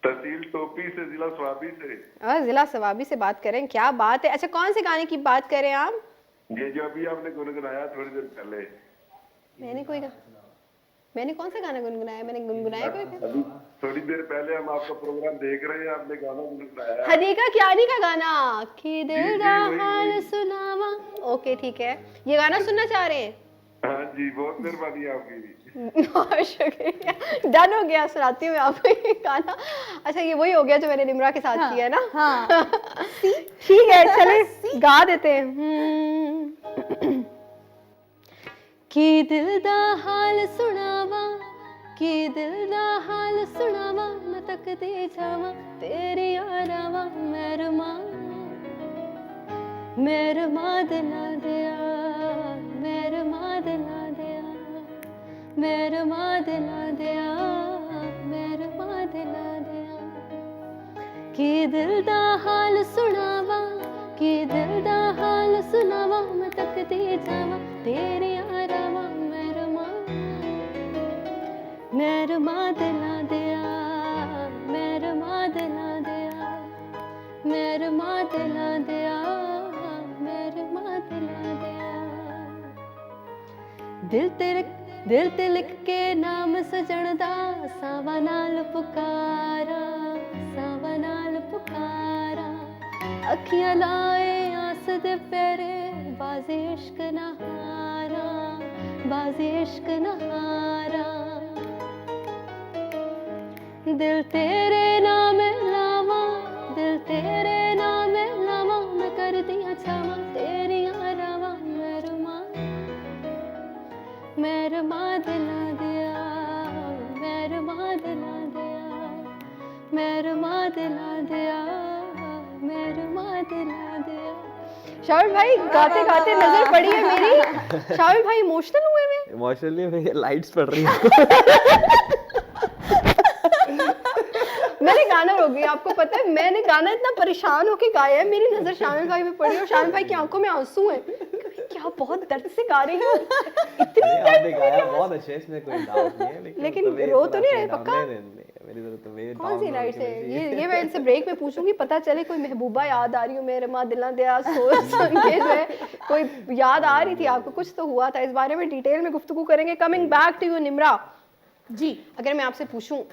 तहसील टोपी से, जिला स्वाबी से। जिला सवाबी से बात करें, क्या बात है। अच्छा, कौन से गाने की बात करें आप? ये जो अभी आपने गुनगुनाया थोड़ी देर पहले। मैंने कौन सा गाना गुनगुनाया? मैंने गुनगुनाया कोई? अभी थोड़ी देर पहले हम आपका प्रोग्राम देख रहे हैं, आपने गाना गुनगुनाया। हदीका कियानी का गाना, कि दिल जी, दा वही, हाल वही। सुनावा। ओके ठीक है, ये गाना सुनना चाह रहे हैं? हाँ जी, बहुत मेहरबानी आपकी। बहुत शुक्रिया, डन हो गया, सुनाती हूँ मैं आपको ये गाना। अच्छा, ये वही हो गया जो मैंने निम्रा के साथ किया है ना? हाँ। ठीक है, चले गा देते हैं। कि दिल दा हाल सुनावा, कि दिल दा हाल सुनावा, मैं तकदी जावा तेरी यारावा, मेहरमा दिला दिया, मेहरमा दिला दिया, मेहरमा दिला दिया, मेहरमा दिला दिया। कि दिल दा हाल सुनावा, कि दिल दा हाल सुनावा, मैं तकदी जावा तेरी यारावा, मेहरमा दिला दिया, मेहरमा दिला दिया, मेहरमा दिला दिया, मेहरमा दिला दिया। दिल ते लिख के नाम सजण दा, सावा नाल पुकारा, सावा नाल पुकारा। अखियां लाए आस दे फेरे, बाज़ी इश्क नहारा, बाज़ी इश्क नहारा। दिल तेरे नाम लावा, दिल तेरे नाम लावा, मैं कर दिया छावा तेरी यारावा, मेहरमा दिला दिया, मेहरमा दिला दिया, मेहरमा दिला दिया, मेहरमा दिला दिया। शामिल भाई गाते गाते नजर पड़ी है मेरी। शामिल भाई इमोशनल हुए मैं? इमोशनली लाइट्स पड़ रही है। मैंने गाना रोक दिया, आपको पता है मैंने गाना इतना परेशान होके गाया है, मेरी नजर शामिल भाई पे पड़ी और शामिल भाई की आंखों में आंसू हैं। क्या बहुत दर्द से गा रही हूँ, इतनी आपने गाया बहुत अच्छे, इसमें कोई डाउट नहीं है, लेकिन रो तो नहीं रहे पक्का? मेरी तरफ तो मेरे कौन सी लाइट है ये मैं इनसे ब्रेक में पूछूंगी, पता चले कोई महबूबा याद आ रही हो, मेरे माँ दिला दिया सोच सुन के जो है कोई याद आ रही थी आपको, कुछ तो हुआ था। इस बारे में डिटेल में गुफ्तगू करेंगे। Coming back to you Nimra ji, अगर मैं आपसे पूछूं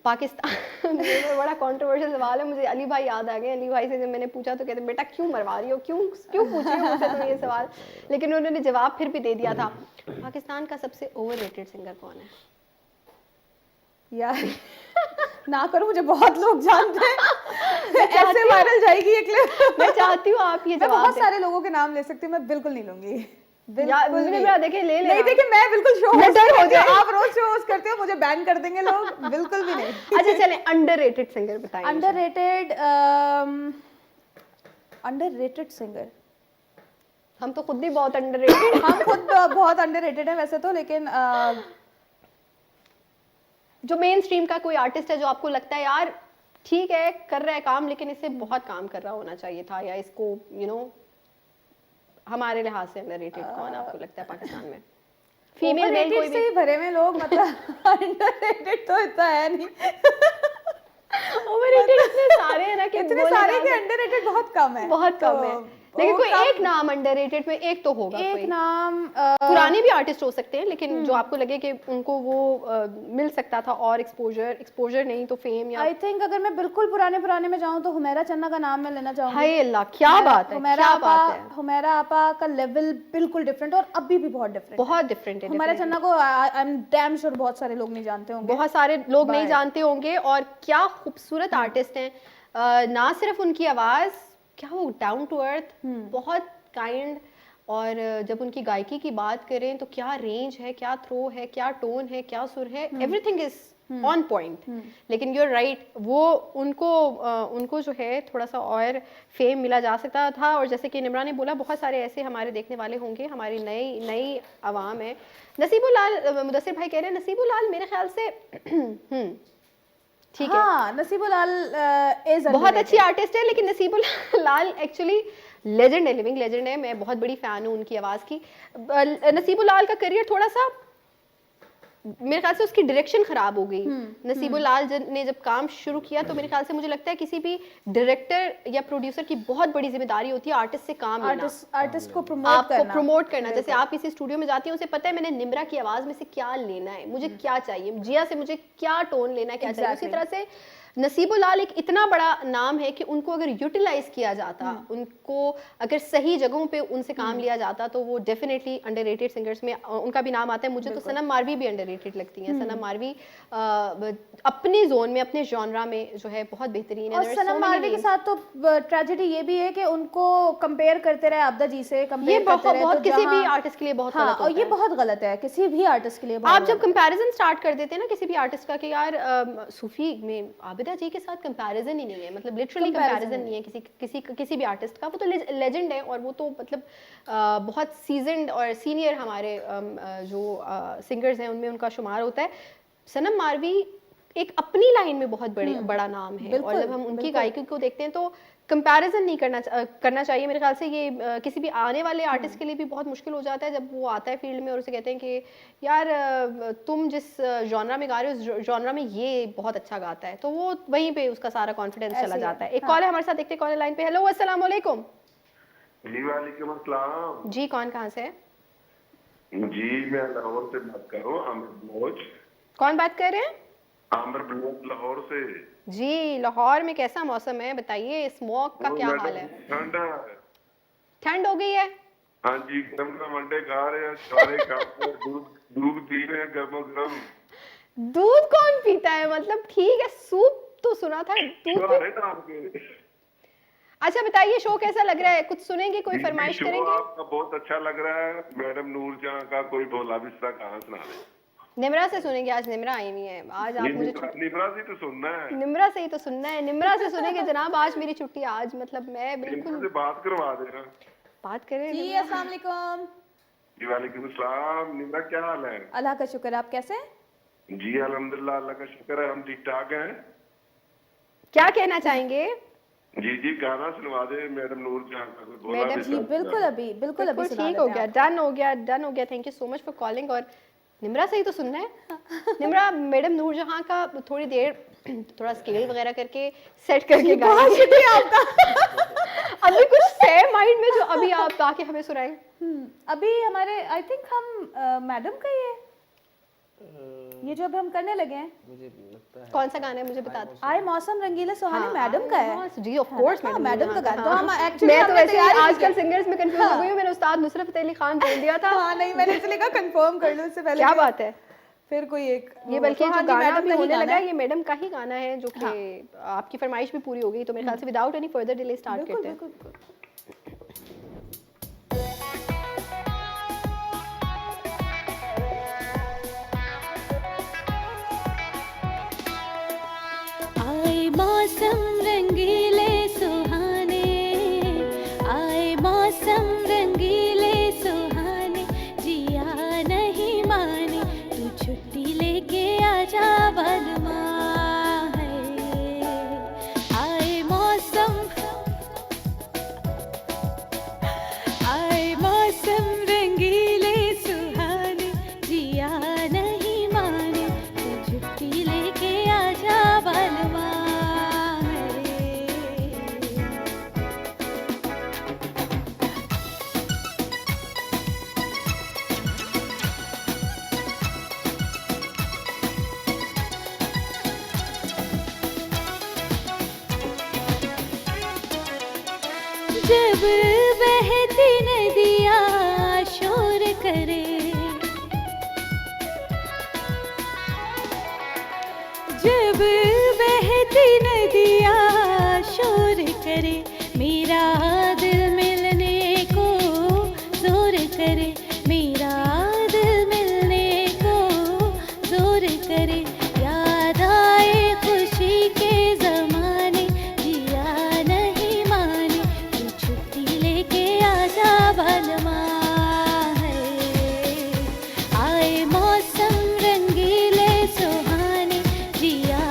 पाकिस्तान में बड़ा कंट्रोवर्शियल सवाल है, मुझे अली भाई याद आ गए। अली भाई से जब मैंने पूछा तो कहते बेटा क्यों मरवा रही हो, क्यों पूछ रही हो मुझसे तुम ये सवाल, लेकिन उन्होंने जवाब फिर भी दे दिया था। पाकिस्तान का सबसे ओवररेटेड सिंगर कौन है? यार ना करो, मुझे बहुत लोग जानते हैं। ऐसे वायरल जाएगी ये क्लिप। मैं चाहती हूँ आप ये मैं जवाब बहुत दें। सारे लोगों के नाम ले सकती हूँ, मैं बिल्कुल नहीं लूंगी। यार मुझे भी देखिए ले नहीं, देखिए मैं बिल्कुल शो मैं डर हो जाए। आप रोज शो होस्ट करते हो, मुझे बैन कर देंगे लोग, बिल्कुल भी नहीं। अच्छा चलें, अंडररेटेड सिंगर बताइए। अंडररेटेड सिंगर, हम तो खुद ही बहुत अंडररेटेड हम खुद बहुत अंडररेटेड है वैसे तो, लेकिन जो मेन स्ट्रीम का कोई आर्टिस्ट है जो आपको लगता है यार ठीक है कर रहा है काम, लेकिन इससे बहुत काम कर रहा होना चाहिए था, या इसको हमारे लिहाज से अंडररेटेड कौन आपको लगता है पाकिस्तान में? फीमेल मेल कोई से भी? ही भरे में लोग, मतलब अंडररेटेड तो इतना है नहीं। ओवररेटेड इतने सारे हैं ना कि इतने सारे के अंडररेटेड बहुत कम है, बहुत कम है, लेकिन कोई एक नाम अंडररेटेड में एक तो होगा। एक कोई नाम पुराने भी आर्टिस्ट हो सकते हैं, लेकिन जो आपको लगे कि उनको वो मिल सकता था और एक्सपोजर नहीं तो फेम, या आई थिंक अगर मैं बिल्कुल पुराने में जाऊं तो हुमैरा चन्ना का नाम मैं लेना चाहूंगी। हाय अल्लाह, क्या बात है, क्या बात है। हुमैरा आपा का लेवल बिल्कुल डिफरेंट, और अभी भी बहुत डिफरेंट, बहुत डिफरेंट है। हुमैरा चन्ना को आई एम डैम श्योर बहुत सारे लोग नहीं जानते होंगे, बहुत सारे लोग नहीं जानते होंगे, और क्या खूबसूरत आर्टिस्ट हैं। ना सिर्फ उनकी आवाज़, क्या वो डाउन टू अर्थ, बहुत काइंड, और जब उनकी गायकी की बात करें तो क्या रेंज है, क्या थ्रो है, क्या टोन है, क्या सुर है, एवरीथिंग इज ऑन पॉइंट। लेकिन यूर राइट, वो उनको जो है थोड़ा सा और फेम मिला जा सकता था। और जैसे कि निम्रा ने बोला, बहुत सारे ऐसे हमारे देखने वाले होंगे, हमारी नई आवाम है। नसीबुल लाल, मुदस्सिर भाई कह रहे हैं नसीबुल लाल मेरे ख्याल से ठीक है। हाँ, नसीबुल लाल इज बहुत अच्छी आर्टिस्ट है, लेकिन नसीबुल लाल एक्चुअली लेजेंड है, लिविंग लेजेंड है। मैं बहुत बड़ी फ़ैन हूँ उनकी आवाज़ की। नसीबुल लाल का करियर थोड़ा सा मेरे ख्याल से उसकी डायरेक्शन खराब हो गई। नसीबुल लाल ने जब काम शुरू किया तो मेरे ख्याल से मुझे लगता है किसी भी डायरेक्टर या प्रोड्यूसर की बहुत बड़ी जिम्मेदारी होती है आर्टिस्ट से काम लेना, आर्टिस्ट को प्रमोट आपको करना। प्रमोट करना। जैसे आप किसी स्टूडियो में जाती हैं, उसे पता है मैंने निम्रा की आवाज़ में से क्या लेना है, मुझे क्या चाहिए, जिया से मुझे क्या टोन लेना है, क्या चाहिए। उसी तरह से नसीबुल लाल एक इतना बड़ा नाम है कि उनको अगर यूटिलाइज किया जाता, उनको अगर सही जगहों पे उनसे काम लिया जाता, तो वो डेफिनेटली अंडररेटेड सिंगर्स में उनका भी नाम आता है। मुझे तो सनम मारवी भी अंडररेटेड लगती हैं। सनम मारवी अपनी जोन में, अपने जॉनरा में जो है बहुत बेहतरीन है। और सनम मारवी के साथ तो ट्रेजेडी ये भी है कि उनको कंपेयर करते रहे आबदा जी से, ये कंपेयर करते रहे बहुत तो किसी भी जहाँ- आर्टिस्ट के लिए बहुत हाँ, गलत और होता ये है। बहुत गलत है किसी भी आर्टिस्ट के लिए। आप जब कंपैरिजन स्टार्ट कर देते हैं ना किसी भी आर्टिस्ट का कि यार सूफी में आबिदा जी के साथ कंपैरिजन ही नहीं है, मतलब लिटरली कंपैरिजन नहीं है किसी भी आर्टिस्ट का। वो तो लेजेंड है और वो तो मतलब बहुत सीजन्ड और सीनियर हमारे जो सिंगर्स हैं उनमें उनका शुमार होता है। सनम मारवी एक अपनी लाइन में बहुत बड़ा नाम है, और जब हम उनकी गायकी को देखते हैं तो कंपैरिजन नहीं करना चाहिए। मेरे ख्याल से ये किसी भी आने वाले आर्टिस्ट के लिए भी बहुत मुश्किल हो जाता है जब वो आता है फील्ड में और उसे कहते हैं कि यार तुम जिस जॉनरा में गा रहे हो उस जॉनरा में ये बहुत अच्छा गाता है, तो वो वहीं पे उसका सारा कॉन्फिडेंस चला जाता है। एक कॉल है हमारे साथ, देखते हैं कॉल लाइन पे। हेलो, अस्सलाम वालेकुम। जी वालेकुम अस्सलाम जी, कौन कहाँ से है? जी, मैं लाहौर से बात कर रहा हूँ, आमिर बलोच। कौन बात कर रहे हैं? आमिर बलोच लाहौर से। जी, लाहौर में कैसा मौसम है बताइए, स्मोक का क्या हाल है? ठंड है। ठंड हो गई है? हाँ जी, गरम गरम अंडे खा रहे हैं, सारे खा रहे हैं, दूध पी रहे हैं गर्मा गर्म। दूध कौन पीता है? मतलब ठीक है, सूप तो सुना था, दूध शोर है ना आपके? अच्छा बताइए, शो कैसा लग रहा है? कुछ सुनेंगे, कोई फरमाइश शो करेंगे? आपका बहुत अच्छा लग रहा है। मैडम नूरजहां का कोई भोला बिस्सा कहाँ सुना दे। निम्रा से सुनेंगे, आज निम्रा आई हुई है। आज आप मुझे निब्रा से तो सुनना है। निम्रा से ही तो सुनना है, निम्रा से सुनेंगे जनाब। आज मेरी छुट्टी, आज मतलब मैं निब्रा बिल्कुल से बात करवा देना। बात करें। जी, अस्सलाम वालेकुम। जी वालेकुम अस्सलाम। निब्रा क्या हाल है? अल्लाह का शुक्र, आप कैसे हैं? जी अल्हम्दुलिल्लाह, अल्लाह का शुक्र है, हम ठीक ठाक हैं। क्या कहना चाहेंगे? जी जी, गाना सुनवा दे मैडम नूरजहां का कोई भोला मैडम बिस्सा। जी बिल्कुल अभी बिल्कुल सुना ठीक देते हो हैं गया, आप। डन हो गया, डन हो गया। Thank you so much for calling. और निम्रा से ही तो सुनना है। निम्रा मैडम नूरजहां का थोड़ी देर थोड़ा स्केल वगैरह करके सेट करके बहुत शुक्रिया आपका। अभी कुछ है माइंड में जो अभी आप गा के हमें सुनाएं? अभी हमारे आई थिंक हम मैडम का ये जो अब हम करने लगे हैं, मुझे लगता है कौन सा गाना है मुझे बता दो। आए मौसम रंगीला सुहाने, मैडम का है। जी ऑफ कोर्स हाँ, मैडम मैडम का गाना। तो हम हाँ। एक्चुअली मैं तो वैसे ही आजकल सिंगर्स में कंफ्यूज हो गई हूँ। मैंने उस्ताद नुसरत फतेह अली खान बोल दिया था। हाँ नहीं, मैंने इसलिए कहा कंफर्म कर लूं इससे पहले क्या कि बात है? फिर कोई एक ये बल्कि तो जो हाँ जी, गाना मैडम अभी का ही होने गाना लगा है। है ये मैडम का ही गाना है, जो कि आपकी फरमाइश भी पूरी हो गई। तो मेरे ख्याल से without any further delay start बिल्कुल करते हैं। बिल्कुल। आए मौसम रंगीले सुहाने, आए मौसम रंगीले सुहाने, जिया नहीं माने तू छुट्टी लेके आजा बलमा है। आए मौसम रंगीले सुहाने, जिया नहीं माने तू छुट्टी लेके आजा बलमा है। जब बहती नदियाँ शोर करे, जब बहती नदियाँ शोर करे, मेरा दिल मिलने को जोर करे, मेरा दिल मिलने को जोर करे। याद आए खुशी के ज़माने, जिया नहीं माने तू छुट्टी लेके आजा बलमा है। आए मौसम रंगीले सुहाने, जिया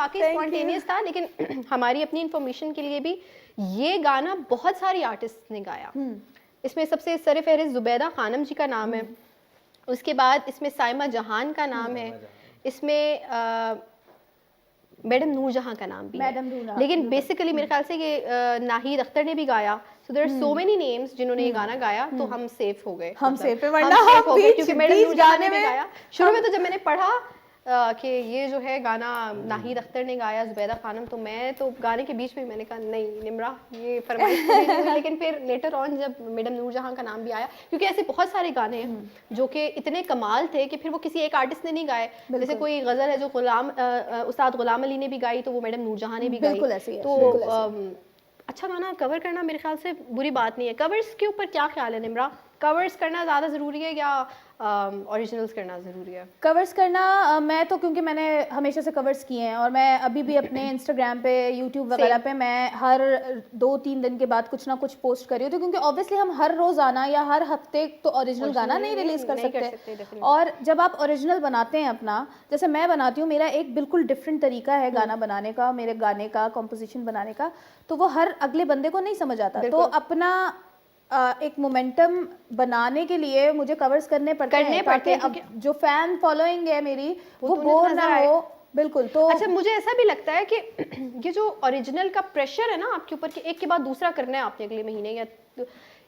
वाकई स्पॉन्टेनियस था, लेकिन हमारी अपनी इंफॉर्मेशन के लिए भी ये गाना बहुत सारी आर्टिस्ट ने गाया। इसमें सबसे सरफहरिस्त जुबैदा खानम जी का नाम है, उसके बाद इसमें साइमा जहान का नाम है, इसमें मैडम नूरजहां का नाम भी है, लेकिन बेसिकली मेरे ख्याल से ये नाहिद अख्तर ने भी गाया। So there are so many names जिन्होंने ये गाना गाया, तो हम सेफ हो गए, हम सेफ है, हम वरना safe हम हो गए, बीच क्योंकि मैडम नूरजहां ने भी गाने में गाया। शुरू में तो जब मैंने पढ़ा कि ये जो है गाना नाहिद अख्तर ने गाया, जुबैदा खानम, तो मैं तो गाने के बीच में मैंने कहा नहीं निम्रा ये फरमाइश पूरी नहीं हुई। लेकिन फिर लेटर ऑन जब मैडम नूरजहां का नाम भी आया, क्योंकि ऐसे बहुत सारे गाने हैं जो कि इतने कमाल थे कि फिर वो किसी एक आर्टिस्ट ने नहीं गाए। जैसे कोई गज़ल है जो उस्ताद गुलाम अली ने भी गाई, तो वो मैडम नूरजहां ने भी गाई। बिल्कुल ऐसे ही है, तो अच्छा गाना कवर करना मेरे ख्याल से बुरी बात नहीं है। कवर्स के ऊपर क्या ख्याल है निम्रा? कवर्स करना ज़्यादा ज़रूरी है या ओरिजिनल्स करना ज़रूरी है? कवर्स करना मैं तो, क्योंकि मैंने हमेशा से कवर्स किए हैं और मैं अभी भी अपने इंस्टाग्राम पे, यूट्यूब वगैरह पे मैं हर 2-3 दिन के बाद कुछ ना कुछ पोस्ट कर रही हूँ, क्योंकि ऑब्वियसली हम हर रोज़ाना या हर हफ्ते तो ओरिजिनल गाना नहीं रिलीज़ कर सकते। और जब आप ओरिजिनल बनाते हैं अपना, जैसे मैं बनाती हूँ, मेरा एक बिल्कुल डिफरेंट तरीका है गाना बनाने का, मेरे गाने का कंपोजिशन बनाने का, तो वो हर अगले बंदे को नहीं समझ आता। तो अपना एक मोमेंटम बनाने के लिए मुझे कवर्स करने पड़ते हैं ताकि अब जो फैन फॉलोइंग है मेरी वो बोर ना हो। बिल्कुल। तो अच्छा, मुझे ऐसा भी लगता है कि ये जो ओरिजिनल का प्रेशर है ना आपके ऊपर कि एक के बाद दूसरा करना है आपने अगले महीने, या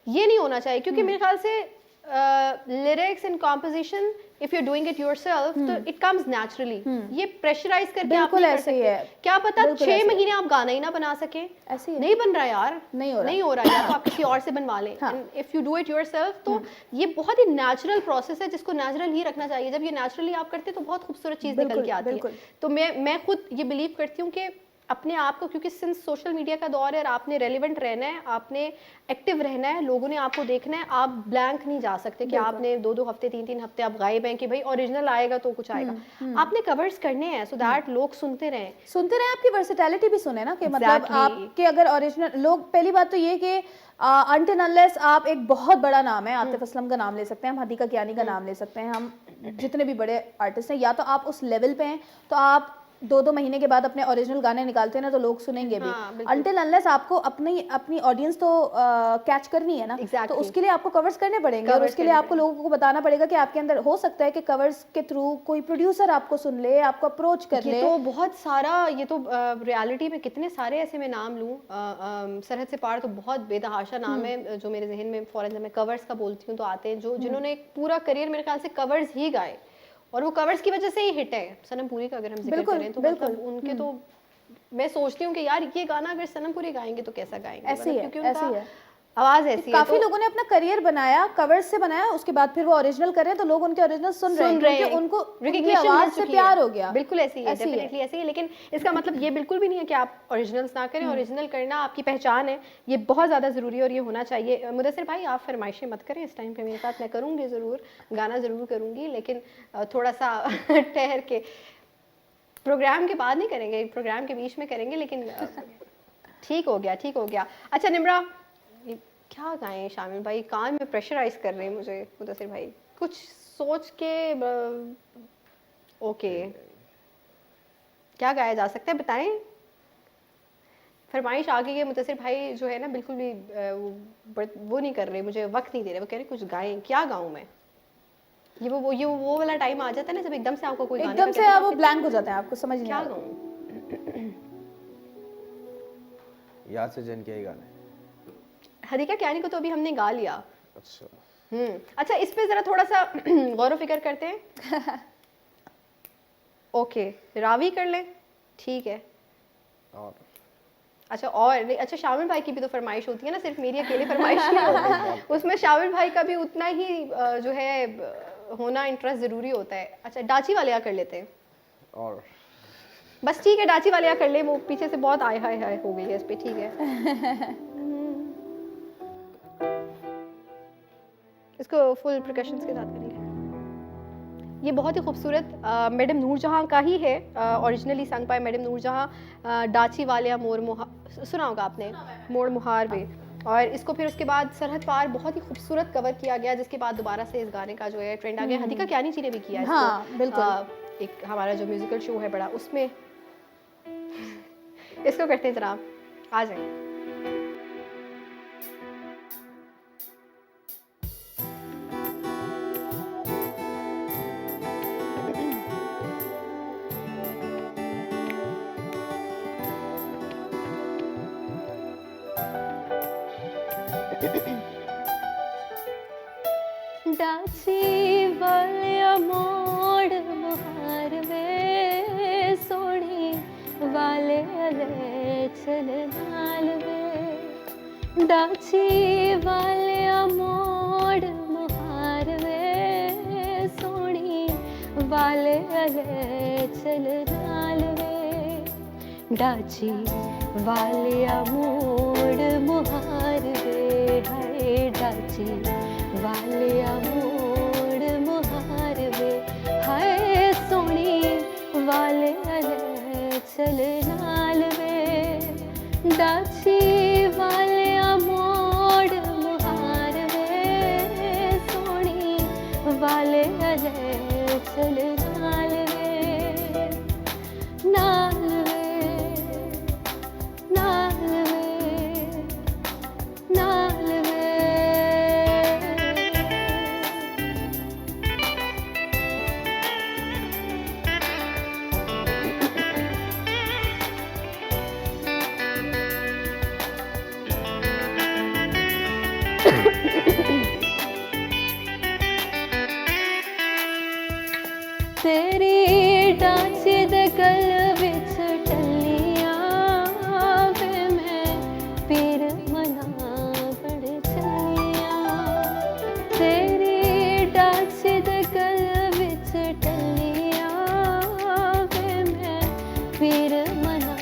ये नहीं होना चाहिए, क्योंकि मेरे ख्याल से lyrics and composition if you are doing it yourself तो इट कम्स नेचुरली। ये प्रेशराइज करके आप नहीं कर सकते। क्या पता 6 महीने आप गाना ही ना बना सके, ऐसे नहीं बन रहा यार, नहीं हो रहा या तो आप किसी और से बनवा लें। If you do it yourself तो ये बहुत ही नेचुरल प्रोसेस है, जिसको नेचुरल ही रखना चाहिए। जब ये नेचुरली आप करते तो बहुत खूबसूरत चीज़ निकल के आती है। तो मैं खुद ये बिलीव करती हूँ कि अपने आप को, क्योंकि सिंस सोशल मीडिया का दौर है और आपने रेलिवेंट रहना है, आपने एक्टिव रहना है, लोगों ने आपको देखना है, आप ब्लैंक नहीं जा सकते कि आपने 2-2 हफ्ते 3-3 हफ्ते आप गायब हैं कि भाई ओरिजिनल आएगा तो कुछ आएगा। आपने कवर्स करने हैं सो दैट लोग सुनते रहें, आपकी वर्सेटैलिटी भी सुने ना, कि मतलब आपके अगर ओरिजिनल लोग, पहली बात तो ये कि अनटिल अनलेस आप एक बहुत बड़ा नाम है, आतिफ असलम का नाम ले सकते हैं हम, हदीका कियानी का नाम ले सकते हैं हम, जितने भी बड़े आर्टिस्ट हैं, या तो आप उस लेवल पे हैं तो आप 2-2 महीने के बाद अपने ओरिजिनल गाने निकालते हैं ना, तो लोग सुनेंगे भी। अनटिल अनलेस आपको अपनी ऑडियंस तो कैच करनी है ना, तो उसके लिए आपको कवर्स करने पड़ेंगे और उसके लिए आपको लोगों को बताना पड़ेगा कि आपके अंदर हो सकता है कि कवर्स के थ्रू कोई प्रोड्यूसर आपको सुन ले, आपको अप्रोच कर ले। तो बहुत सारा, ये तो रियलिटी में कितने सारे ऐसे मैं नाम लूँ, सरहद से पार तो बहुत बेतहाशा नाम है जो मेरे जहन में फौरन जब मैं कवर्स का बोलती हूँ तो आते हैं, जो जिन्होंने एक पूरा करियर मेरे ख्याल से कवर्स ही गाए और वो कवर्स की वजह से ही हिट है। सनम पुरी का अगर हम जिक्र करें तो मतलब उनके तो मैं सोचती हूँ कि यार ये गाना अगर सनम पुरी गाएंगे तो कैसा गाएंगे, ऐसे ही क्योंकि है, आवाज ऐसी है। काफी लोगों ने अपना करियर बनाया, कवर्स से बनाया, उसके बाद फिर वो ओरिजिनल कर रहे हैं तो लोग उनके ओरिजिनल सुन रहे हैं क्योंकि उनको उनकी आवाज से प्यार हो गया। बिल्कुल ऐसी है, डेफिनेटली ऐसी है। लेकिन इसका मतलब ये बिल्कुल भी नहीं है कि आप ओरिजिनल्स ना करें। ओरिजिनल करना आपकी पहचान है, ये बहुत ज़्यादा ज़रूरी है और ये होना चाहिए। मुदस्सिर भाई आप फरमाइशें मत करें इस टाइम पे मेरे साथ, मैं करूँगी ज़रूर, गाना ज़रूर करूँगी, लेकिन थोड़ा सा ठहर के, प्रोग्राम के बाद नहीं करेंगे, प्रोग्राम के बीच में करेंगे, लेकिन ठीक हो गया। अच्छा निम्रा, क्या गाएं? शामिल भाई कान में प्रेशराइज कर रहे हैं मुझे, मुदस्सिर भाई कुछ सोच के। ओके, क्या गाया जा सकता है बताएं? फरमाइश आगे के मुदस्सिर भाई जो है ना बिल्कुल भी वो नहीं कर रहे, मुझे वक्त नहीं दे रहे, वो कह रहे कुछ गाएं। क्या गाऊं मैं? ये वो वाला टाइम आ जाता है ना जब एकदम से आपको कोई गाना, एकदम से वो ब्लैंक हो जाता है, आपको समझ नहीं क्या आता। गाऊं? याद से जन के गाने हदीका कियानी को तो अभी हमने गा लिया। अच्छा अच्छा, इस पे जरा थोड़ा सा गौर व फिक्र करते हैं। ओके, रावी कर लें, ठीक है। और अच्छा, और नहीं, अच्छा शामिल भाई की भी तो फरमाइश होती है ना, सिर्फ मेरी अकेले फरमाइश नहीं होती, उसमें शामिल भाई का भी उतना ही जो है होना इंटरेस्ट ज़रूरी होता है। अच्छा, डाची वालिया कर लेते हैं, और बस ठीक है, डाची वालिया कर ले। वो पीछे से बहुत आय हाय हाय हो गई है इस पे, ठीक है। इसको फुल प्रिकॉशंस के साथ करेंगे। ये बहुत ही खूबसूरत मैडम नूरजहां का ही है, ओरिजिनली संग पाए मैडम नूरजहां, डाची वालिया मोर मुहार, सुना होगा आपने, मोर मुहार वे। और इसको फिर उसके बाद सरहद पार बहुत ही खूबसूरत कवर किया गया, जिसके बाद दोबारा से इस गाने का जो है ट्रेंड आ गया। हदीका कियानी जी ने भी किया इसको। हाँ, बिल्कुल। एक हमारा जो म्यूजिकल शो है बड़ा, उसमें इसको करते हैं जनाब, आ जाए। डाची वालिया मोड़ मुहार वे सोनी वाले अले चल नाल वे। डाची वालिया मोड़ मुहार वे सोनी वाले अले चल नाल वे। डाची वालिया मोड़ मुहार वे, हाय डाची वालिया मोड़ मुहार वे, हाय सोनी वाले अले चल नाल वे। डाची वालिया मोड़ मुहार वे सोनी वाले अले चल नाल वे। नाल वे, नाल वे, नाल वे। तेरी डांसी दे गल विच टल्लियां वे मैं पीर मना बड़ चलियां। तेरी डांसी दे गल विच टल्लियां वे मैं पीर मना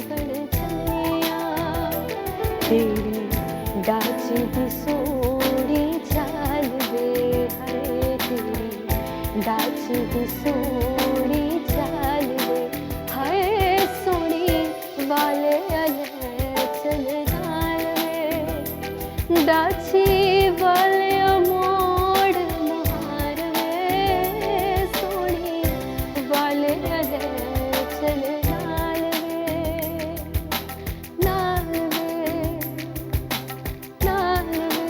बड़ चलियां। तेरी डांसी दी सोनी चाल वे, हाय तेरी डाची दी सोनी चाल वे, हाय सोनी वाले अले चल नाल वे। डाची वाले मोड़ मुहार वे सोनी वाले अले चल नाल वे। नाल वे, नाल वे।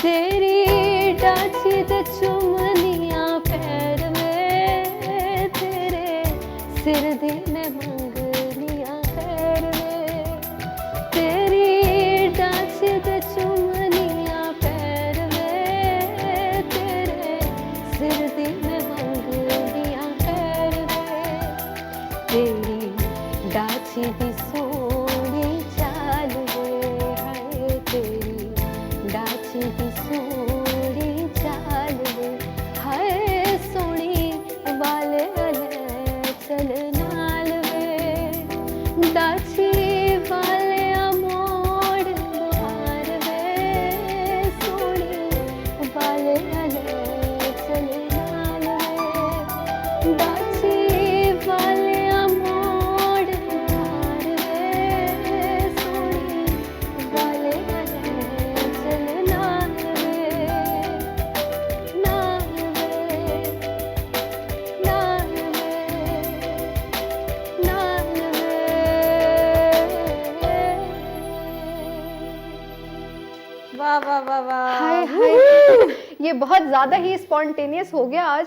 तेरी डाची दे चुमनियां पैर में, तेरे सिर दी मैं मंगनियां पैर में। तेरी डाची दे चुमनियां पैर में, तेरे सिर दी मैं मंगनियां पैर में। तेरी डाची दी सोनी चाल वे, हाय तेरी डाची दी सोनी चाल वे, हाय सोनी वाले अले चल नाल वे। डाची वालिया मोड़ मुहार वे सोनी वाले अले चल नाल वे। डाची वालिया मोड़ मुहार वे सोनी वाले अले चल नाल वे। नाल वे, नाल वे, नाल वे। वाह वाह वाह वाह। हाय हाय, ये बहुत ज़्यादा ही स्पॉन्टेनियस हो गया आज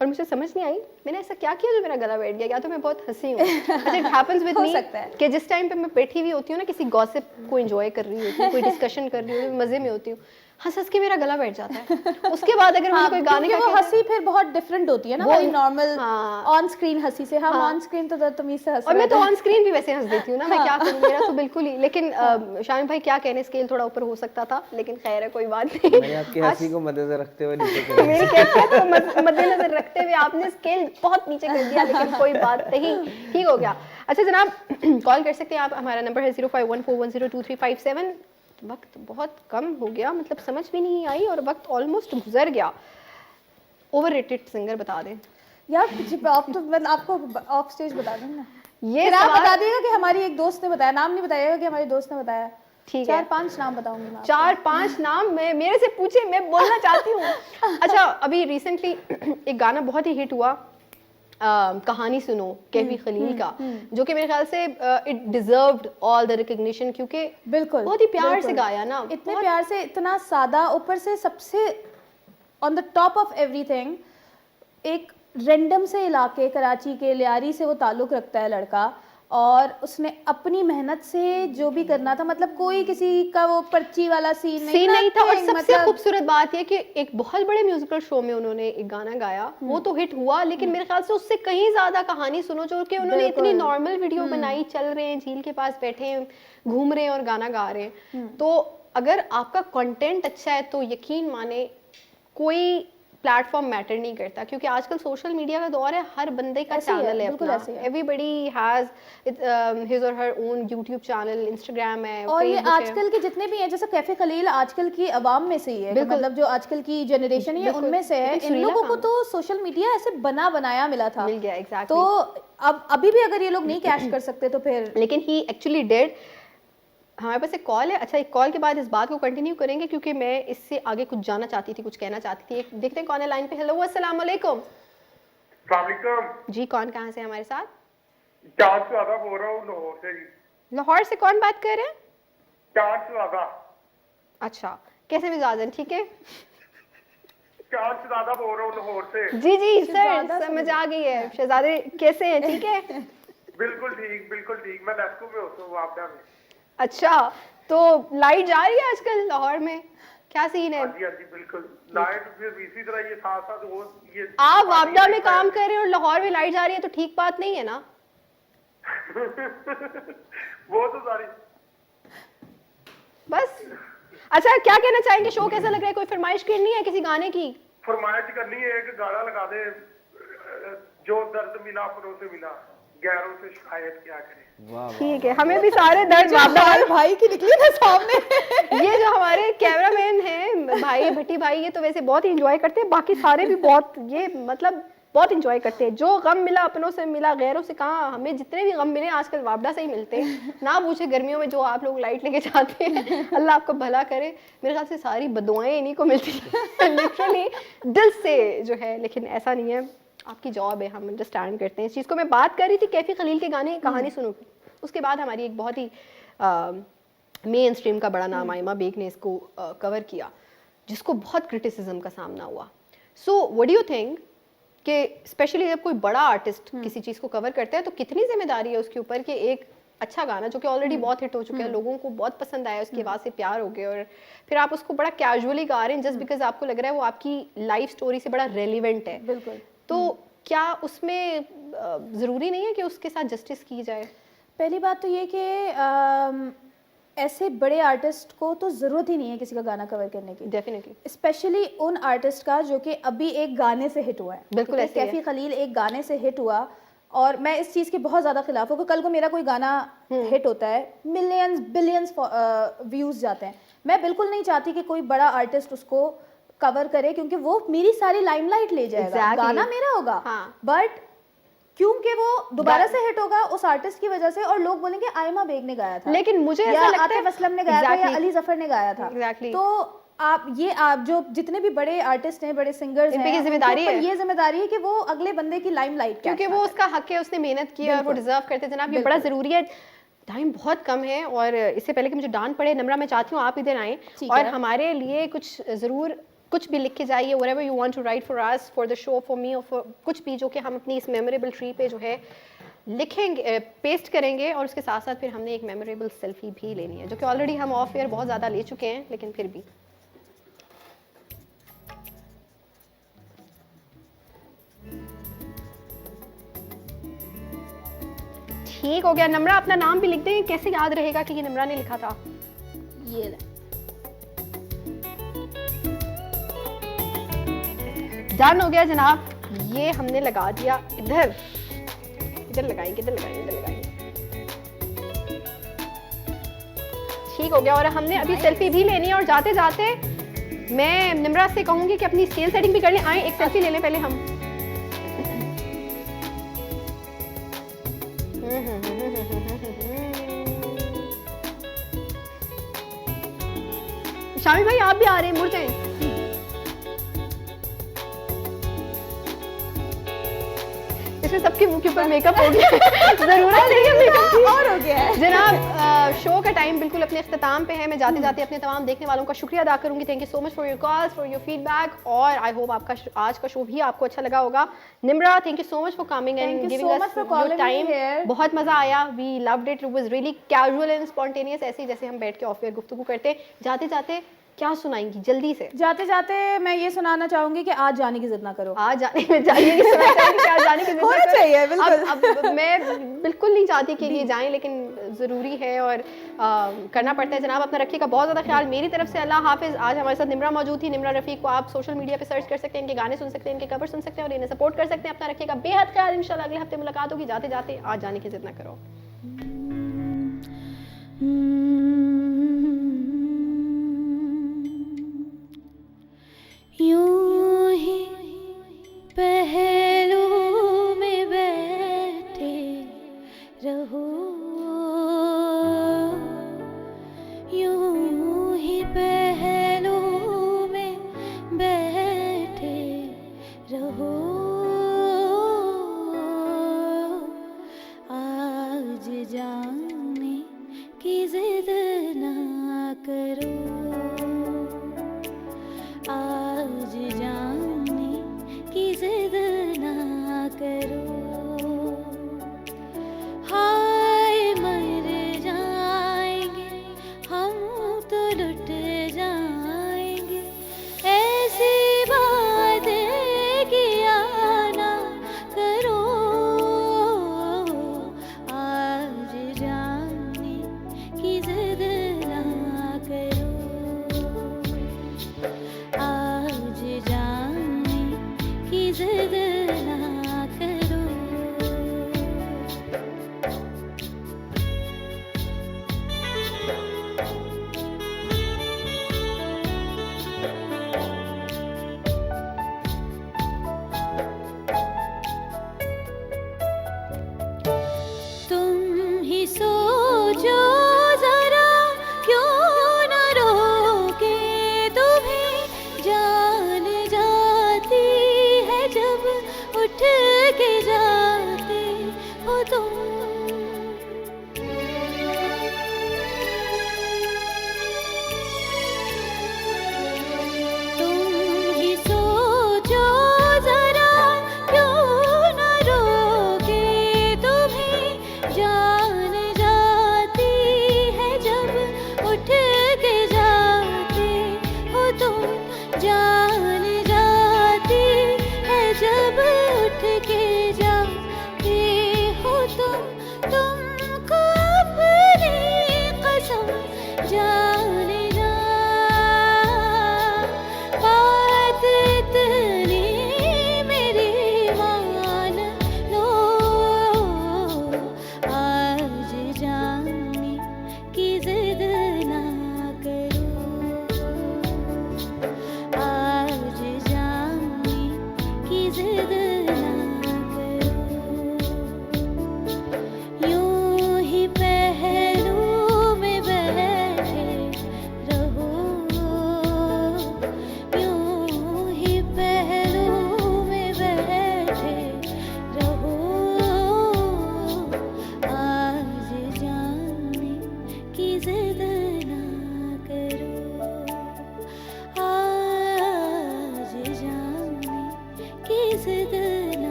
और मुझे समझ नहीं आई मैंने ऐसा क्या किया जो मेरा गला बैठ गया। या तो मैं बहुत हंसी हूँ, इट हैपेंस विद हो मी सकता है। कि जिस टाइम पे मैं बैठी हुई होती हूँ ना, किसी गॉसिप को एंजॉय कर रही होती हूँ, कोई डिस्कशन कर रही हूँ, मज़े में होती हूँ, हंस हंस के मेरा गला बैठ जाता है। उसके बाद अगर मुझे कोई गाने का वो हंसी फिर बहुत डिफरेंट होती है ना, वही नॉर्मल हाँ। ऑन स्क्रीन हंसी से। हम ऑन स्क्रीन तो तमीज से हंस और मैं तो रहे थे। ऑन स्क्रीन भी वैसे हंस देती हूँ ना, मैं क्या करूँ, मेरा तो बिल्कुल ही। लेकिन शामिम भाई क्या कहने, स्केल थोड़ा ऊपर हो सकता था, लेकिन खैर है, कोई बात नहीं। मैंने आपकी हंसी को मद्देनजर रखते हुए नीचे कर दिया। मेरी कैफियत को मद्देनजर रखते हुए आपने स्केल बहुत नीचे कर दिया, लेकिन कोई बात नहीं, ठीक हो गया। अच्छा जनाब, कॉल कर सकते हैं आप, हमारा नंबर है 0514102357। वक्त बहुत कम हो गया, मतलब समझ भी नहीं आई और वक्त ऑलमोस्ट गुजर गया। ओवररेटेड सिंगर बता दें यार आप तो मतलब आपको ऑफ स्टेज बता दें ना, ये फिर आप सवाल- बता दिएगा कि हमारी एक दोस्त ने बताया, नाम नहीं बताइएगा कि हमारी दोस्त ने बताया। ठीक है। 4-5 नाम बताऊंगी मैं आपको। 4-5 नाम मेरे से पूछे, मैं बोलना चाहती हूँ। अच्छा, अभी रिसेंटली एक गाना बहुत ही हिट हुआ, कहानी सुनो कैफी खलील का, जो कि मेरे ख्याल से it deserved all the recognition, क्योंकि बिल्कुल बहुत ही प्यार से बिल्कुल। गाया ना, इतने बहुत- प्यार से, इतना सादा, ऊपर से सबसे on the top of everything, एक रैंडम से इलाके कराची के लियारी से वो ताल्लुक़ रखता है लड़का, और उसने अपनी मेहनत से जो भी करना था, मतलब कोई किसी का वो पर्ची वाला सीन नहीं था। और nothing, सबसे मतलब खूबसूरत बात ये कि एक बहुत बड़े म्यूजिकल शो में उन्होंने एक गाना गाया, वो तो हिट हुआ, लेकिन मेरे ख्याल से उससे कहीं ज्यादा कहानी सुनो, जो कि उन्होंने इतनी बिल्कुल। नॉर्मल वीडियो बनाई, चल रहे हैं झील के पास बैठे हैं, घूम रहे हैं और गाना गा रहे हैं। तो अगर आपका कंटेंट अच्छा है तो यकीन माने कोई प्लेटफॉर्म मैटर नहीं करता, क्योंकि आजकल सोशल मीडिया का दौर है, हर बंदे का ऐसे ही है, चैनल है बिल्कुल अपना, ऐसे ही है। एवरीबॉडी हैज हिज और her own YouTube channel, Instagram है, और ये Facebook है। आजकल के जितने भी हैं, जैसे कैफे खलील आजकल की अवाम में से ही है, कि बिल्कुल। मतलब जो आजकल की जनरेशन है बिल्कुल। उनमें से है। लेकिन इन सुरीला लोगों को काम। तो सोशल मीडिया ऐसे बना बनाया मिला था, मिल गया, एग्जैक्टली। तो अब अभी भी अगर ये लोग नहीं कैश कर सकते तो फिर लेकिन ही एक्चुअली डेड। हमारे पास एक कॉल है। अच्छा, एक कॉल के बाद इस बात को कंटिन्यू करेंगे, क्योंकि मैं इससे आगे कुछ जानना चाहती थी, कुछ कहना चाहती थी। देखते हैं कौन है लाइन पे। हेलो, अस्सलाम वालेकुम। सलामकुम। जी, कौन कहाँ से हमारे साथ? चांद सुहादा बोल रहा हूँ लाहौर से जी। लाहौर से कौन बात कर रहे हैं? चांद सुहादा। अच्छा, कैसे मिजाज हैं? ठीक है चांद सुहादा बोल रहा हूँ लाहौर से। जी जी सर, शहजादा समझ आ गई है। शहजादे कैसे हैं? ठीक है। बिल्कुल ठीक, बिल्कुल ठीक। मैं लेस्को में होता हूँ, आपदा में। अच्छा, तो लाइट जा रही है आजकल लाहौर में, क्या सीन है? हाँ जी, हाँ जी, बिल्कुल। लाइट फिर इसी तरह ये साथ साथ वो ये आप वापडा में काम कर रहे हैं और लाहौर में लाइट जा रही है, तो ठीक बात नहीं है ना? वो तो सारी बस। अच्छा, क्या कहना चाहेंगे? शो कैसा लग रहा है? कोई फरमाइश करनी है किसी गाने की? फरमाइश करनी है, एक गाना लगा दे, जो दर्द मिला अपनों से मिला, गैरों से शिकायत क्या करे। वाह ठीक है, हमें भी सारे दर्द वापडा भाई भाई की निकली ना सामने। ये जो हमारे कैमरामैन हैं भाई भट्टी भाई, ये तो वैसे बहुत ही एंजॉय करते हैं, बाकी सारे भी बहुत, ये मतलब बहुत एंजॉय करते हैं। जो गम मिला अपनों से मिला, गैरों से कहाँ, हमें जितने भी गम मिले आजकल वापडा से ही मिलते हैं। ना पूछे गर्मियों में जो आप लोग लाइट लेके जाते हैं, अल्लाह आपको भला करे। मेरे ख्याल से सारी बदुआएं इन्हीं को मिलती हैं लिटरली दिल से जो है, लेकिन ऐसा नहीं है, आपकी जॉब है, हम अंडरस्टैंड करते हैं इस चीज़ को। मैं बात कर रही थी कैफी खलील के गाने कहानी सुनो की। उसके बाद हमारी एक बहुत ही मेन स्ट्रीम का बड़ा नाम आयमा बेग ने इसको कवर किया, जिसको बहुत क्रिटिसिज्म का सामना हुआ। So what do you think कि स्पेशली जब कोई बड़ा आर्टिस्ट किसी चीज़ को कवर करता है, तो कितनी जिम्मेदारी है उसके ऊपर कि एक अच्छा गाना जो कि ऑलरेडी बहुत हिट हो चुका है, लोगों को बहुत पसंद आया, उसकी आवाज़ से प्यार हो गया, और फिर आप उसको बड़ा कैजुअली गा रहे हैं जस्ट बिकॉज आपको लग रहा है वो आपकी लाइफ स्टोरी से बड़ा रेलिवेंट है। बिल्कुल। तो क्या उसमें ज़रूरी नहीं है कि उसके साथ जस्टिस की जाए? पहली बात तो ये कि ऐसे बड़े आर्टिस्ट को तो ज़रूरत ही नहीं है किसी का गाना कवर करने की, डेफिनेटली। स्पेशली उन आर्टिस्ट का जो कि अभी एक गाने से हिट हुआ है। बिल्कुल ऐसे ही है। कैफी खलील एक गाने से हिट हुआ, और मैं इस चीज़ के बहुत ज़्यादा खिलाफ हूँ कि कल को मेरा कोई गाना हिट होता है, मिलियंस बिलियंस व्यूज़ जाते हैं, मैं बिल्कुल नहीं चाहती कि कोई बड़ा आर्टिस्ट उसको कवर करे, क्योंकि वो मेरी सारी लाइमलाइट ले जाएगा। Exactly. गाना मेरा होगा, हाँ। बट क्योंकि वो दोबारा से हिट होगा उस आर्टिस्ट की वजह से, और लोग बोलेंगे आयमा बेग ने गाया था, लेकिन मुझे या ऐसा लगता है आतिफ असलम ने गाया था, या Exactly. अली जफर ने गाया था। Exactly. तो आप जो जितने भी बड़े आर्टिस्ट हैं, बड़े सिंगर्स इन पे हैं, ये जिम्मेदारी उनके ऊपर है। ये जिम्मेदारी है कि वो अगले बंदे की लाइमलाइट, क्योंकि वो उसका हक है, उसने मेहनत की है और वो डिजर्व करते हैं। जनाब, ये बड़ा ज़रूरी है। टाइम बहुत कम है, और इससे पहले कि मुझे डांट पड़े, नम्रा, मैं चाहती हूँ आप इधर आएँ और हमारे लिए कुछ ज़रूर कुछ भी लिख के जाइए, whatever you want to write for us, for the show, for me, or for कुछ भी जो कि हम अपनी इस मेमोरेबल ट्री पे जो है लिखेंगे, पेस्ट करेंगे, और उसके साथ साथ फिर हमने एक मेमोरेबल सेल्फी भी लेनी है, जो कि ऑलरेडी हम ऑफ एयर बहुत ज़्यादा ले चुके हैं, लेकिन फिर भी। ठीक हो गया। नम्रा, अपना नाम भी लिख दें, कैसे याद रहेगा कि ये नम्रा ने लिखा था? ये डन हो गया जनाब, ये हमने लगा दिया इधर। इधर लगाएंगे, इधर लगाएंगे, इधर लगाएंगे। ठीक हो गया। और हमने अभी सेल्फी भी लेनी है और जाते जाते मैं निम्रा से कहूंगी कि अपनी स्केल सेटिंग भी कर लें। आए एक सेल्फी ले लें पहले हम। शामिल भाई आप भी आ रहे हैं, मुड़ जाएं। इसमें सबके मुंह के ऊपर मेकअप हो गया जरूरत नहीं है मेकअप की। और हो गया है जनाब शो का टाइम बिल्कुल अपने इख्तिताम पे है। मैं जाते जाते अपने तमाम देखने वालों का शुक्रिया अदा करूंगी। Thank you so much for your calls, for your feedback, और आई होप आपका आज का शो भी आपको अच्छा लगा होगा। Nimra, thank you so much for coming and giving us your time. बहुत मजा आया, we loved it, it was really casual and spontaneous, ऐसे ही जैसे हम बैठ के ऑफ एयर गुफ्तगू करते हैं। जाते जाते क्या सुनाएंगी जल्दी से? जाते जाते मैं ये सुनाना चाहूंगी कि आज जाने की जिद ना करो। आज जाने में जाइए कि सुना चाहिए कि आज जाने की जिद ना होना करो। चाहिए, बिल्कुल। अब मैं बिल्कुल नहीं चाहती कि ये जाएं, लेकिन ज़रूरी है और करना पड़ता है। जनाब अपना रखिएगा बहुत ज़्यादा ख्याल। मेरी तरफ से अल्लाह हाफिज़। आज हमारे साथ निम्रा मौजूद थी। निम्रा रफ़ीक को आप सोशल मीडिया पे सर्च कर सकते हैं, इनके गाने सुन सकते हैं, इनके कवर सुन सकते हैं और इन्हें सपोर्ट कर सकते हैं। अपना रखिएगा बेहद ख्याल। इंशाल्लाह अगले हफ्ते मुलाकात होगी। जाते जाते आज जाने की जिद ना करो। यूं